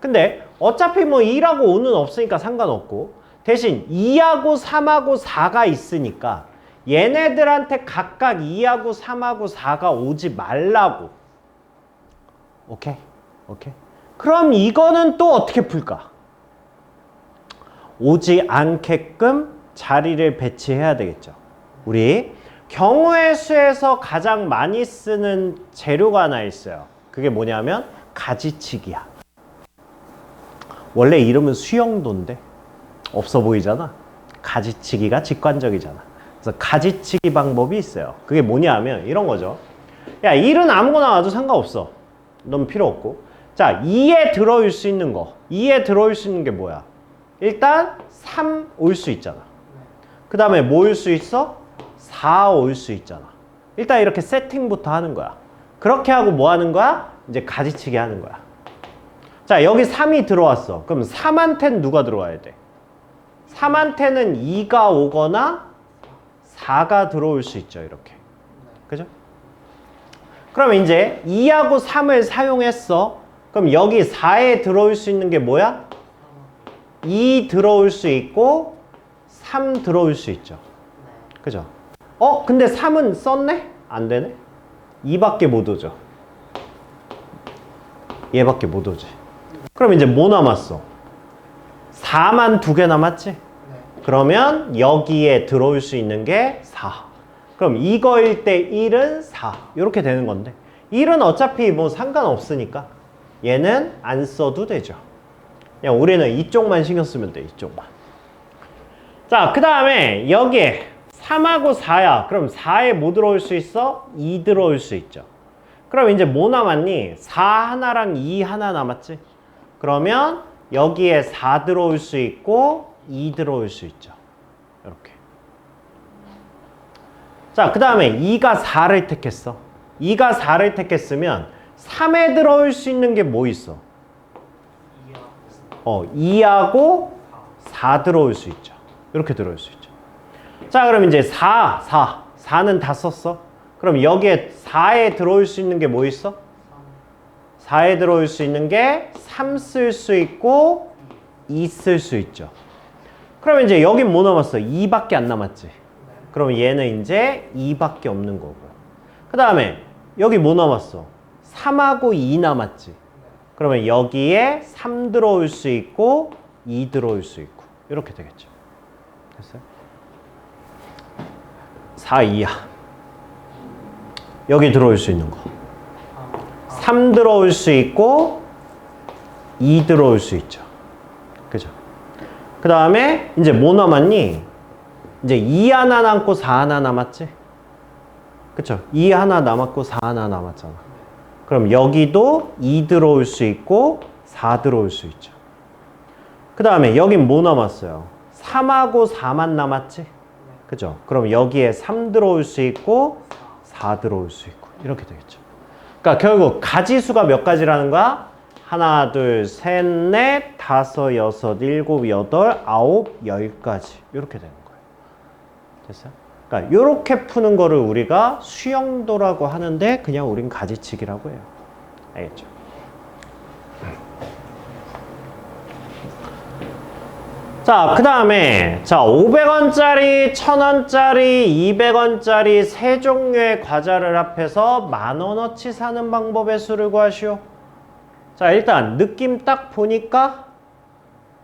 근데 어차피 뭐 2하고 5는 없으니까 상관없고 대신 2하고 3하고 4가 있으니까 얘네들한테 각각 2하고 3하고 4가 오지 말라고. 오케이? 그럼 이거는 또 어떻게 풀까? 오지 않게끔 자리를 배치해야 되겠죠. 우리 경우의 수에서 가장 많이 쓰는 재료가 하나 있어요. 그게 뭐냐면 가지치기야. 원래 이름은 수영도인데 없어 보이잖아. 가지치기가 직관적이잖아. 그래서 가지치기 방법이 있어요. 그게 뭐냐면 이런 거죠. 야, 1은 아무거나 와도 상관없어. 넌 필요 없고. 자, 2에 들어올 수 있는 거. 2에 들어올 수 있는 게 뭐야? 일단 3 올 수 있잖아. 그 다음에 뭐 올 수 있어? 4 올 수 있잖아. 일단 이렇게 세팅부터 하는 거야. 그렇게 하고 뭐 하는 거야? 이제 가지치기 하는 거야. 자, 여기 3이 들어왔어. 그럼 3한테는 누가 들어와야 돼? 3한테는 2가 오거나 4가 들어올 수 있죠. 이렇게. 그죠? 그러면 이제 2하고 3을 사용했어. 그럼 여기 4에 들어올 수 있는 게 뭐야? 2 들어올 수 있고 3 들어올 수 있죠. 그죠? 근데 3은 썼네? 안 되네? 2밖에 못 오죠. 얘밖에 못 오지. 그럼 이제 뭐 남았어? 4만 2개 남았지? 그러면 여기에 들어올 수 있는 게 4. 그럼 이거일 때 1은 4. 이렇게 되는 건데 1은 어차피 뭐 상관없으니까 얘는 안 써도 되죠. 그냥 우리는 이쪽만 신경 쓰면 돼. 이쪽만. 자, 그 다음에 여기에 3하고 4야. 그럼 4에 뭐 들어올 수 있어? 2 들어올 수 있죠. 그럼 이제 뭐 남았니? 4 하나랑 2 하나 남았지? 그러면 여기에 4 들어올 수 있고 2 들어올 수 있죠. 이렇게. 자, 그 다음에 2가 4를 택했어. 2가 4를 택했으면 3에 들어올 수 있는 게 뭐 있어? 2하고 4 들어올 수 있죠. 이렇게 들어올 수 있죠. 자, 그럼 이제 4 4는 다 썼어. 그럼 여기에 4에 들어올 수 있는 게 뭐 있어? 4에 들어올 수 있는 게 3 쓸 수 있고 2 쓸 수 있죠. 그러면 이제 여긴 뭐 남았어? 2밖에 안 남았지. 그럼 얘는 이제 2밖에 없는 거고요. 그 다음에 여기 뭐 남았어? 3하고 2 남았지. 그러면 여기에 3 들어올 수 있고 2 들어올 수 있고 이렇게 되겠죠. 됐어요? 4, 2야. 여기 들어올 수 있는 거. 3 들어올 수 있고 2 들어올 수 있죠. 그죠? 그 다음에 이제 뭐 남았니? 이제 2 하나 남고 4 하나 남았지? 그쵸? 2 하나 남았고 4 하나 남았잖아. 그럼 여기도 2 들어올 수 있고 4 들어올 수 있죠. 그 다음에 여긴 뭐 남았어요? 3하고 4만 남았지? 그죠? 그럼 여기에 3 들어올 수 있고 4 들어올 수 있고 이렇게 되겠죠. 그러니까 결국 가지수가 몇 가지라는 거야? 하나, 둘, 셋, 넷, 다섯, 여섯, 일곱, 여덟, 아홉, 10가지 이렇게 되는 거예요. 됐어요? 그러니까 이렇게 푸는 거를 우리가 수영도라고 하는데 그냥 우린 가지치기라고 해요. 알겠죠? 자, 그 다음에 자 500원짜리, 1000원짜리, 200원짜리 세 종류의 과자를 합해서 10,000원어치 사는 방법의 수를 구하시오. 자, 일단 느낌 딱 보니까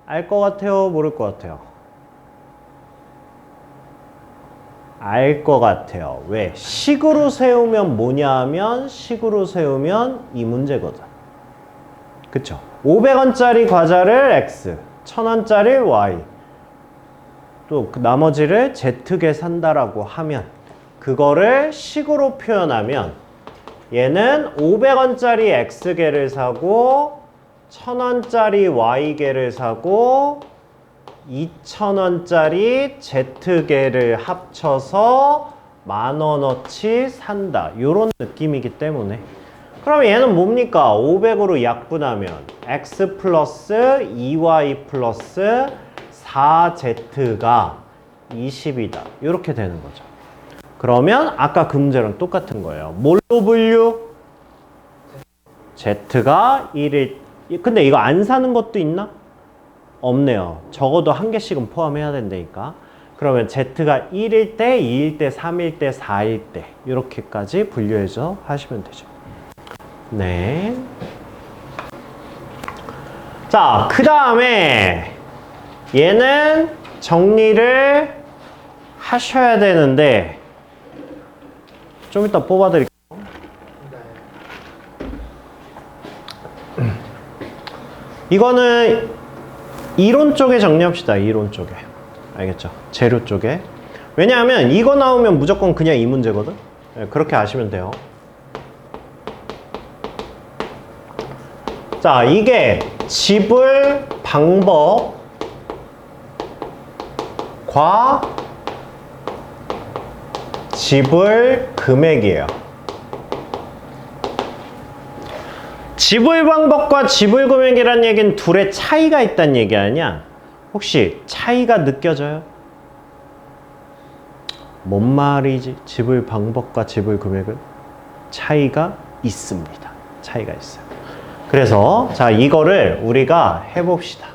알 것 같아요? 모를 것 같아요? 알 것 같아요. 왜? 식으로 세우면 뭐냐 하면 식으로 세우면 이 문제거든. 그쵸? 500원짜리 과자를 X, 1000원짜리 Y, 또 그 나머지를 Z개 산다라고 하면 그거를 식으로 표현하면 얘는 500원짜리 X개를 사고 1000원짜리 Y개를 사고 2000원짜리 Z개를 합쳐서 10,000원어치 산다. 요런 느낌이기 때문에 그러면 얘는 뭡니까? 500으로 약분하면 X 플러스 2Y 플러스 4Z가 20이다. 이렇게 되는 거죠. 그러면 아까 그 문제랑 똑같은 거예요. 뭘로 분류? Z가 1일. 근데 이거 안 사는 것도 있나? 없네요. 적어도 한 개씩은 포함해야 된다니까. 그러면 Z가 1일 때, 2일 때, 3일 때, 4일 때 이렇게까지 분류해서 하시면 되죠. 네. 자, 그 다음에 얘는 정리를 하셔야 되는데 좀 이따 뽑아드릴게요. 이거는 이론 쪽에 정리합시다. 이론 쪽에. 알겠죠? 재료 쪽에. 왜냐하면 이거 나오면 무조건 그냥 이 문제거든. 네, 그렇게 아시면 돼요. 자, 이게 지불 방법과 지불 금액이에요. 지불 방법과 지불 금액이란 얘기는 둘의 차이가 있다는 얘기 아니야? 혹시 차이가 느껴져요? 뭔 말이지? 지불 방법과 지불 금액은 차이가 있습니다. 차이가 있어요. 그래서 자, 이거를 우리가 해봅시다.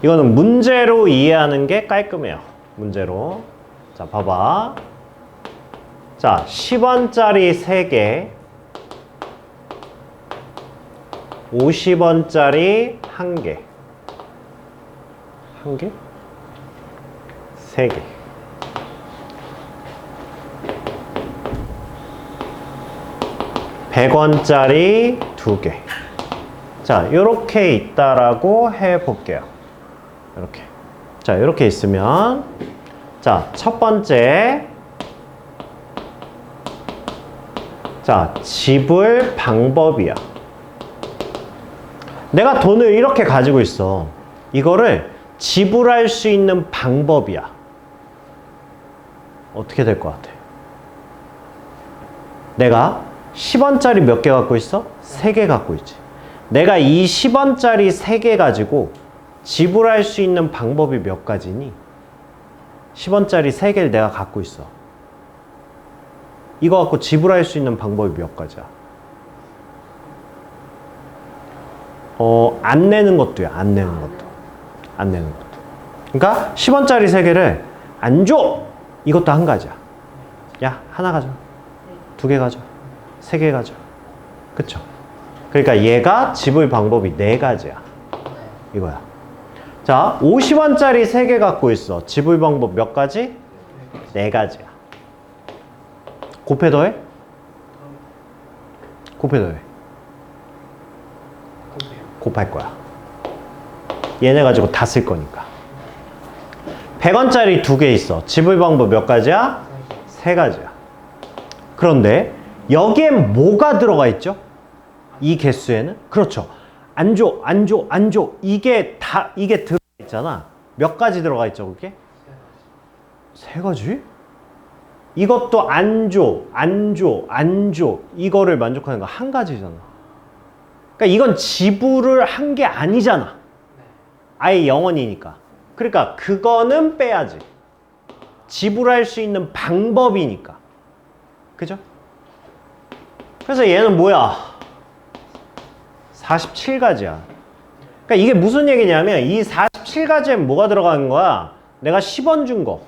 이거는 문제로 이해하는 게 깔끔해요. 문제로. 자, 봐봐. 자, 10원짜리 3개, 50원짜리 1개, 1개? 3개. (100원짜리) 2개. 자, 이렇게 있다라고 해볼게요. 이렇게. 자, 이렇게 있으면, 자, 첫 번째. 자, 지불 방법이야. 내가 돈을 이렇게 가지고 있어. 이거를 지불할 수 있는 방법이야. 어떻게 될 것 같아? 내가 10원짜리 몇 개 갖고 있어? 3개 갖고 있지. 내가 이 10원짜리 3개 가지고 지불할 수 있는 방법이 몇 가지니? 10원짜리 3개를 내가 갖고 있어. 이거 갖고 지불할 수 있는 방법이 몇 가지야? 안 내는 것도야. 안 내는 것도. 안 내는 것도. 그러니까 10원짜리 3개를 안 줘! 이것도 한 가지야. 야, 하나 가져. 2개 가져. 3개 가져. 그쵸? 그러니까 얘가 지불 방법이 4가지야. 이거야. 자, 50원짜리 3개 갖고 있어. 지불 방법 몇 가지? 4가지야. 곱해 더해? 곱해 더해. 곱할 거야. 얘네 가지고 다 쓸 거니까. 100원짜리 2개 있어. 지불 방법 몇 가지야? 3가지야. 그런데 여기엔 뭐가 들어가 있죠? 이 개수에는? 그렇죠. 안 줘, 안 줘, 안 줘. 이게 들어가 있잖아. 몇 가지 들어가 있죠, 그게? 3가지? 이것도 안 줘, 안 줘, 안 줘. 이거를 만족하는 거 1가지잖아. 그러니까 이건 지불을 한 게 아니잖아. 아예 0원이니까. 그러니까 그거는 빼야지. 지불할 수 있는 방법이니까. 그죠? 그래서 얘는 뭐야? 47가지야. 그러니까 이게 무슨 얘기냐면 이 47가지에 뭐가 들어가는 거야? 내가 10원 준 거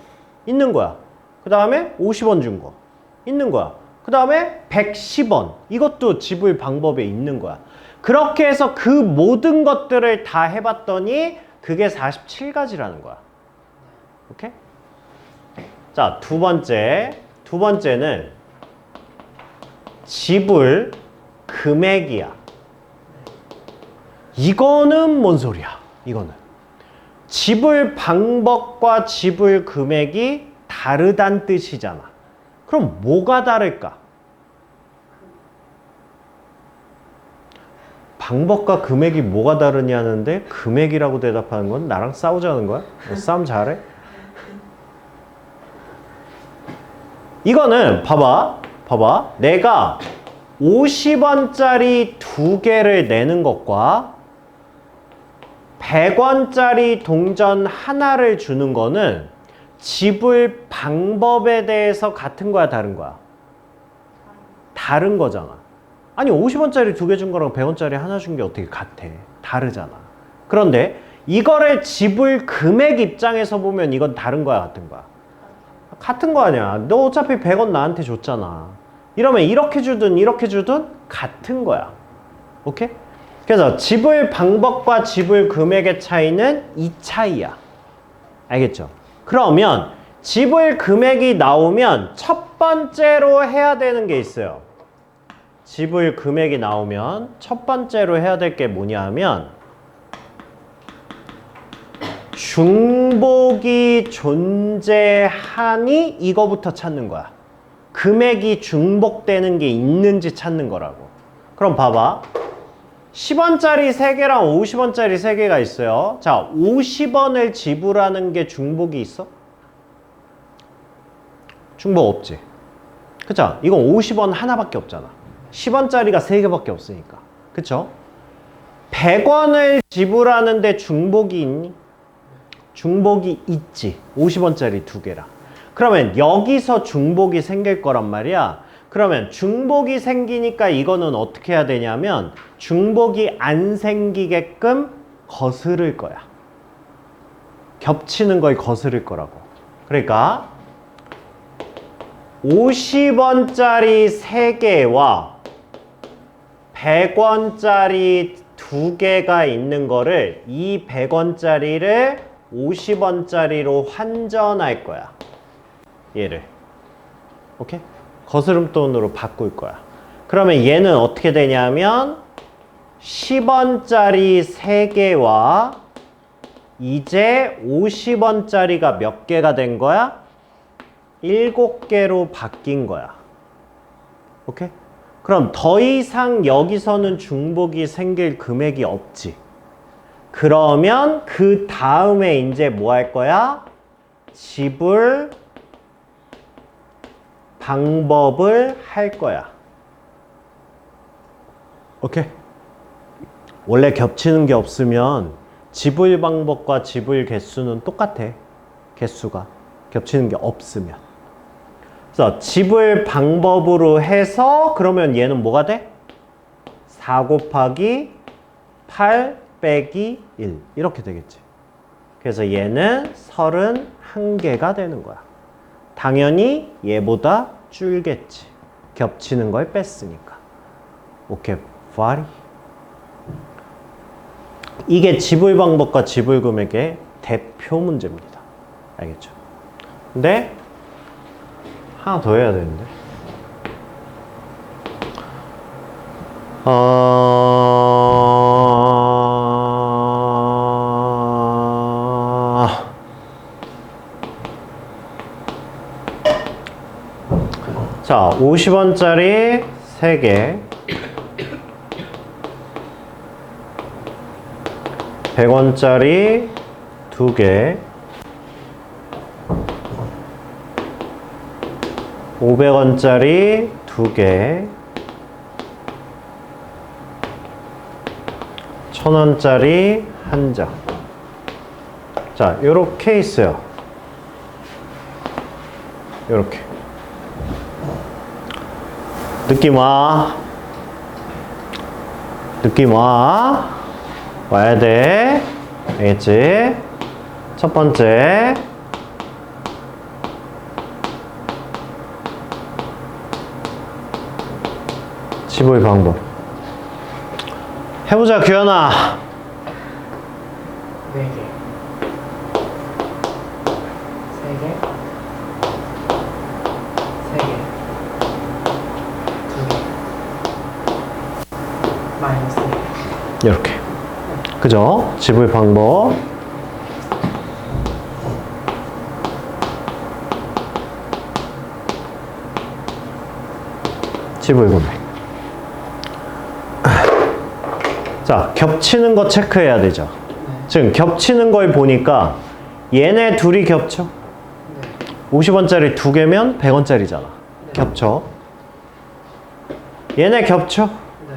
있는 거야. 그 다음에 50원 준 거 있는 거야. 그 다음에 110원. 이것도 지불 방법에 있는 거야. 그렇게 해서 그 모든 것들을 다 해봤더니 그게 47가지라는 거야. 오케이? 자, 두 번째는 지불 금액이야. 이거는 뭔 소리야? 이거는 지불 방법과 지불 금액이 다르단 뜻이잖아. 그럼 뭐가 다를까? 방법과 금액이 뭐가 다르냐는데 금액이라고 대답하는 건 나랑 싸우자는 거야? 너 싸움 잘해? 이거는 봐봐. 내가 50원짜리 2개를 내는 것과 100원짜리 동전 하나를 주는 거는 지불 방법에 대해서 같은 거야, 다른 거야? 다른 거잖아. 아니 50원짜리 2개 준 거랑 100원짜리 하나 준 게 어떻게 같아? 다르잖아. 그런데 이거를 지불 금액 입장에서 보면 이건 다른 거야, 같은 거야? 같은 거 아니야. 너 어차피 100원 나한테 줬잖아. 이러면 이렇게 주든 이렇게 주든 같은 거야. 오케이? 그래서 지불 방법과 지불 금액의 차이는 이 차이야. 알겠죠? 그러면 지불 금액이 나오면 첫 번째로 해야 되는 게 있어요. 지불 금액이 나오면 첫 번째로 해야 될 게 뭐냐 하면 중복이 존재하니 이거부터 찾는 거야. 금액이 중복되는 게 있는지 찾는 거라고. 그럼 봐봐. 10원짜리 3개랑 50원짜리 3개가 있어요. 자, 50원을 지불하는 게 중복이 있어? 중복 없지. 그쵸? 이건 50원 하나밖에 없잖아. 10원짜리가 3개밖에 없으니까. 그쵸? 100원을 지불하는데 중복이 있니? 중복이 있지. 50원짜리 2개랑. 그러면 여기서 중복이 생길 거란 말이야. 그러면 중복이 생기니까 이거는 어떻게 해야 되냐면 중복이 안 생기게끔 거스를 거야. 겹치는 걸 거스를 거라고. 그러니까 50원짜리 3개와 100원짜리 2개가 있는 거를 이 100원짜리를 50원짜리로 환전할 거야. 얘를. 오케이? 거스름돈으로 바꿀 거야. 그러면 얘는 어떻게 되냐면 10원짜리 3개와 이제 50원짜리가 몇 개가 된 거야? 7개로 바뀐 거야. 오케이? 그럼 더 이상 여기서는 중복이 생길 금액이 없지. 그러면 그 다음에 이제 뭐 할 거야? 지불 방법을 할 거야. 오케이? 원래 겹치는 게 없으면 지불 방법과 지불 개수는 똑같아. 개수가. 겹치는 게 없으면. 그래서 지불 방법으로 해서 그러면 얘는 뭐가 돼? 4 곱하기 8 빼기 1 이렇게 되겠지. 그래서 얘는 31개가 되는 거야. 당연히 얘보다 줄겠지. 겹치는 걸 뺐으니까. 오케이, 파리. 이게 지불 방법과 지불 금액의 대표 문제입니다. 알겠죠? 근데 하나 더 해야 되는데. 자, 50원짜리 3개, 100원짜리 2개, 500원짜리 2개, 1000원짜리 1장. 자, 요렇게 있어요. 요렇게. 느낌 와. 느낌 와. 와야 돼. 알겠지? 첫 번째. 지불 방법. 해보자, 규현아. 4개. 3개. 3개. 2개. 마이너스 4개. 이렇게. 그죠? 지불 방법. 지불 금액. 자, 겹치는 거 체크해야 되죠. 지금 겹치는 걸 보니까 얘네 둘이 겹쳐. 50원짜리 2개면 100원짜리잖아. 겹쳐. 얘네 겹쳐. 네.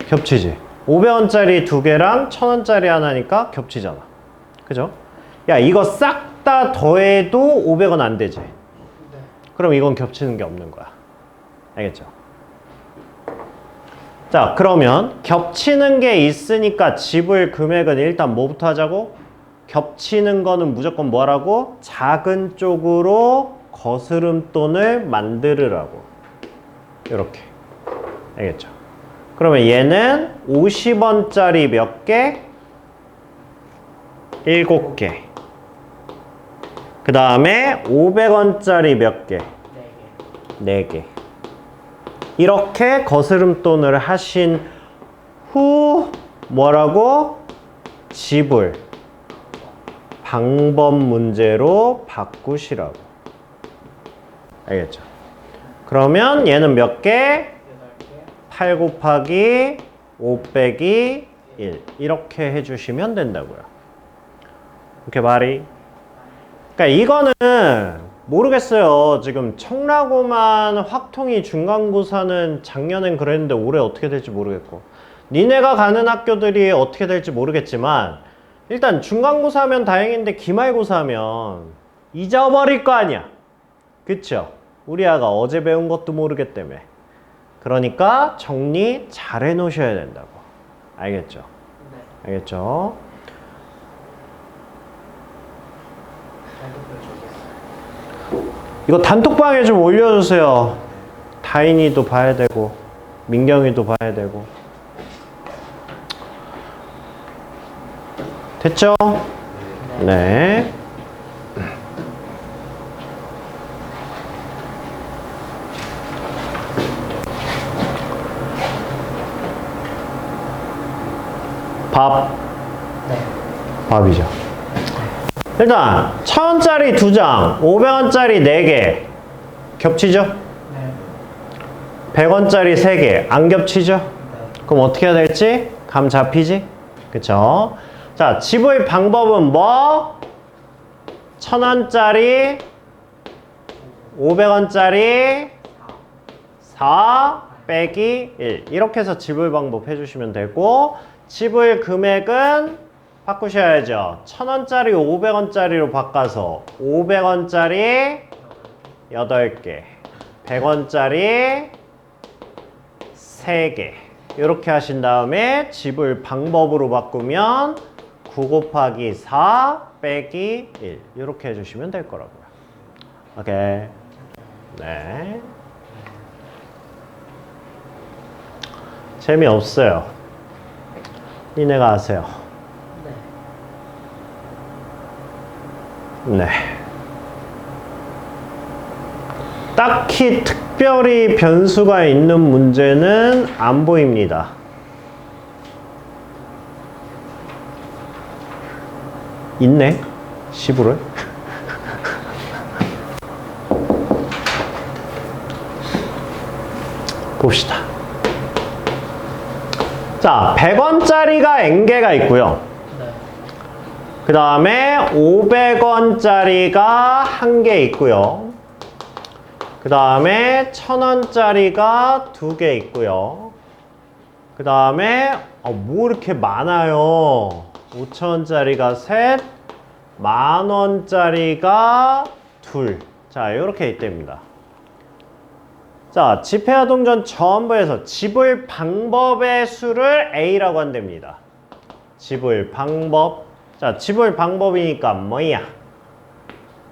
겹치지. 500원짜리 2개랑 1000원짜리 하나니까 겹치잖아. 그죠? 야, 이거 싹 다 더해도 500원 안 되지. 네. 그럼 이건 겹치는 게 없는 거야. 알겠죠? 자, 그러면 겹치는 게 있으니까 지불 금액은 일단 뭐부터 하자고? 겹치는 거는 무조건 뭐라고? 작은 쪽으로 거스름돈을 만들으라고. 이렇게. 알겠죠? 그러면 얘는 50원짜리 몇 개? 7개. 그 다음에 500원짜리 몇 개? 4개. 4개. 이렇게 거스름돈을 하신 후 뭐라고? 지불 방법 문제로 바꾸시라고. 알겠죠? 그러면 얘는 몇 개? 8개. 8 곱하기 5 빼기 1 이렇게 해주시면 된다고요. 이렇게 말이. 그러니까 이거는 모르겠어요. 지금 청라고만 확통이 중간고사는 작년엔 그랬는데 올해 어떻게 될지 모르겠고, 니네가 가는 학교들이 어떻게 될지 모르겠지만 일단 중간고사 하면 다행인데 기말고사 하면 잊어버릴 거 아니야. 그쵸? 우리 아가 어제 배운 것도 모르기 때문에. 그러니까 정리 잘 해놓으셔야 된다고. 알겠죠? 네. 알겠죠? 이거 단톡방에 좀 올려주세요. 다인이도 봐야 되고 민경이도 봐야 되고. 됐죠? 네. 밥. 네. 밥이죠. 일단 1000원짜리 2장, 500원짜리 4개 겹치죠? 네. 100원짜리 3개 안 겹치죠? 네. 그럼 어떻게 해야 될지 감 잡히지? 그쵸? 자, 지불 방법은 뭐? 1000원짜리 500원짜리 4 빼기 1 이렇게 해서 지불 방법 해주시면 되고, 지불 금액은 바꾸셔야죠. 1000원짜리 500원짜리로 바꿔서 500원짜리 8개, 100원짜리 3개 이렇게 하신 다음에 지불 방법으로 바꾸면 9 곱하기 4 빼기 1 이렇게 해주시면 될 거라고요. 오케이. 네. 재미없어요. 니네가 하세요. 네. 네. 딱히 특별히 변수가 있는 문제는 안 보입니다. 있네? 10으로? 봅시다. 자, 100원짜리가 n개가 있고요. 네. 그 다음에 500원짜리가 1개 있고요. 그 다음에 1000원짜리가 2개 있고요. 그 다음에 뭐 이렇게 많아요. 5000원짜리가 셋, 10,000원짜리가 둘. 자, 이렇게 있답니다. 자, 지폐와 동전 전부 해서 지불 방법의 수를 A라고 한답니다. 지불 방법. 자, 지불 방법이니까 뭐야?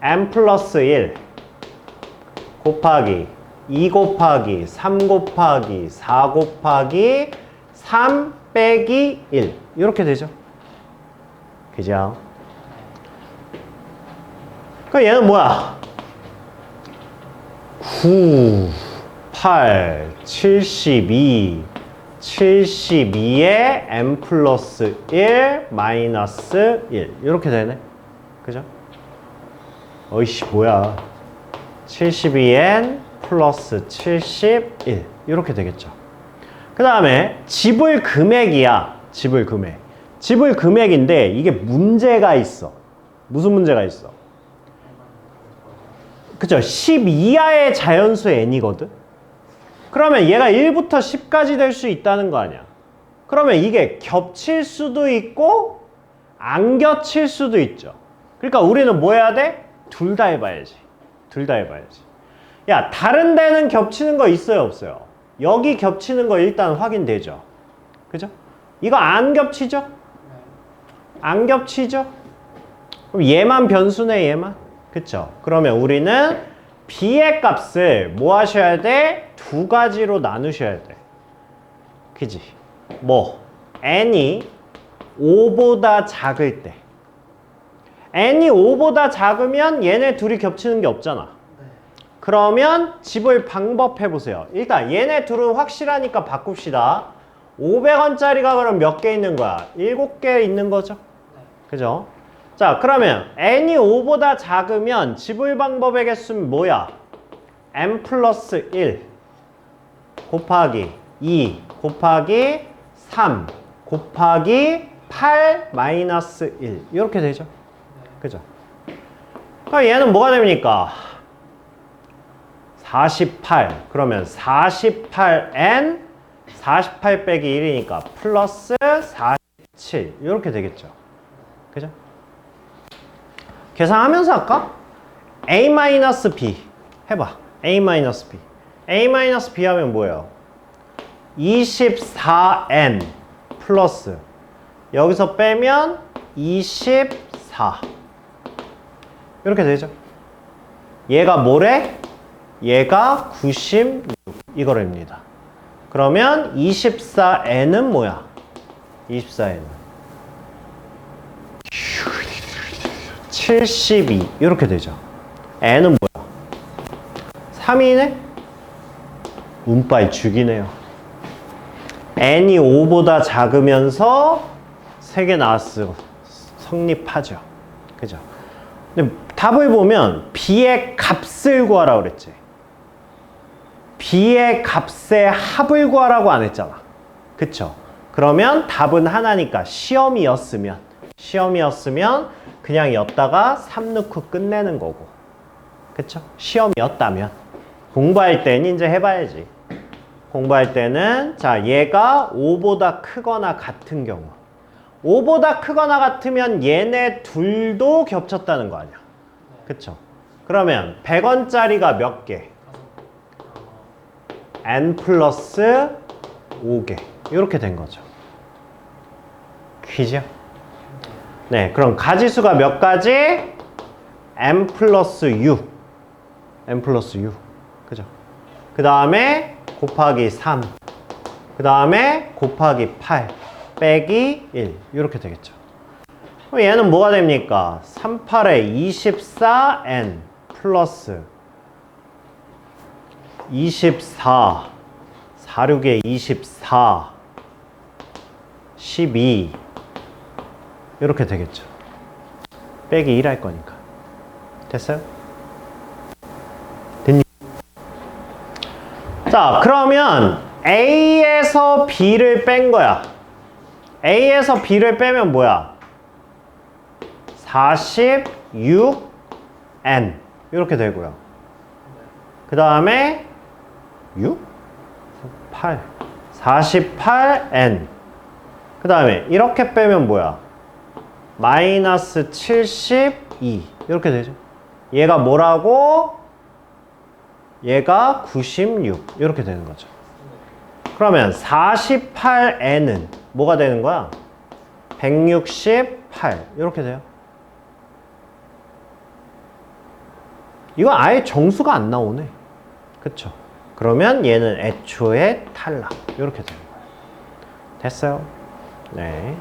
n 플러스 1 곱하기 2 곱하기 3 곱하기 4 곱하기 3 빼기 1 이렇게 되죠. 그죠? 그럼 얘는 뭐야? 9 8, 72, 72에 n 플러스 1 마이너스 1 이렇게 되네. 그죠? 어이씨 뭐야. 72n 플러스 71 이렇게 되겠죠. 그 다음에 지불 금액이야. 지불 금액. 지불 금액인데 이게 문제가 있어. 무슨 문제가 있어? 그죠? 10 이하의 자연수 n이거든? 그러면 얘가 1부터 10까지 될 수 있다는 거 아니야. 그러면 이게 겹칠 수도 있고 안 겹칠 수도 있죠. 그러니까 우리는 뭐 해야 돼? 둘 다 해봐야지. 둘 다 해봐야지. 야, 다른 데는 겹치는 거 있어요, 없어요? 여기 겹치는 거 일단 확인되죠. 그죠? 이거 안 겹치죠? 안 겹치죠? 그럼 얘만 변수네, 얘만. 그쵸? 그러면 우리는 b의 값을 뭐 하셔야 돼? 두 가지로 나누셔야 돼. 그지? 뭐? n이 5보다 작을 때. n이 5보다 작으면 얘네 둘이 겹치는 게 없잖아. 그러면 지불 방법 해보세요. 일단 얘네 둘은 확실하니까 바꿉시다. 500원짜리가 그럼 몇 개 있는 거야? 7개 있는 거죠? 그죠? 자, 그러면 n이 5보다 작으면 지불 방법의 개수는 뭐야? n 플러스 1 곱하기 2 곱하기 3 곱하기 8 마이너스 1 이렇게 되죠? 그죠? 그럼 얘는 뭐가 됩니까? 48 그러면 48n 48 빼기 1이니까 플러스 47 이렇게 되겠죠? 그죠? 계산하면서 할까? a-b 해봐. a-b a-b 하면 뭐예요? 24n 플러스 여기서 빼면 24 이렇게 되죠. 얘가 뭐래? 얘가 96 이거랍니다. 그러면 24n은 뭐야? 24n은 72 이렇게 되죠. n은 뭐야? 3이네? 운빨 죽이네요. n이 5보다 작으면서 3개 나왔어. 성립하죠. 그죠? 근데 답을 보면 b의 값을 구하라고 그랬지. b의 값의 합을 구하라고 안 했잖아. 그쵸? 그러면 답은 하나니까 시험이었으면 그냥 였다가 3 넣고 끝내는 거고. 그쵸? 시험이었다면. 공부할 때는 이제 해봐야지. 공부할 때는 자 얘가 5보다 크거나 같은 경우 5보다 크거나 같으면 얘네 둘도 겹쳤다는 거 아니야. 그쵸? 그러면 100원짜리가 몇 개? n 플러스 5개. 이렇게 된 거죠. 퀴즈요? 네, 그럼 가지수가 몇 가지? n 플러스 6. n 플러스 6. 그죠? 그 다음에 곱하기 3. 그 다음에 곱하기 8. 빼기 1. 이렇게 되겠죠. 그럼 얘는 뭐가 됩니까? 3, 8에 24n 플러스 24. 4, 6에 24. 12. 이렇게 되겠죠. 빼기 1 할 거니까. 됐어요? 됐니? 자, 그러면 A에서 B를 뺀 거야. A에서 B를 빼면 뭐야? 46N 이렇게 되고요. 그 다음에 6? 8 48N 그 다음에 이렇게 빼면 뭐야? 마이너스 72 이렇게 되죠. 얘가 뭐라고? 얘가 96 이렇게 되는 거죠. 그러면 48N은 뭐가 되는 거야? 168 이렇게 돼요. 이거 아예 정수가 안 나오네. 그쵸? 그러면 얘는 애초에 탈락 이렇게 되는 거예요. 됐어요? 네.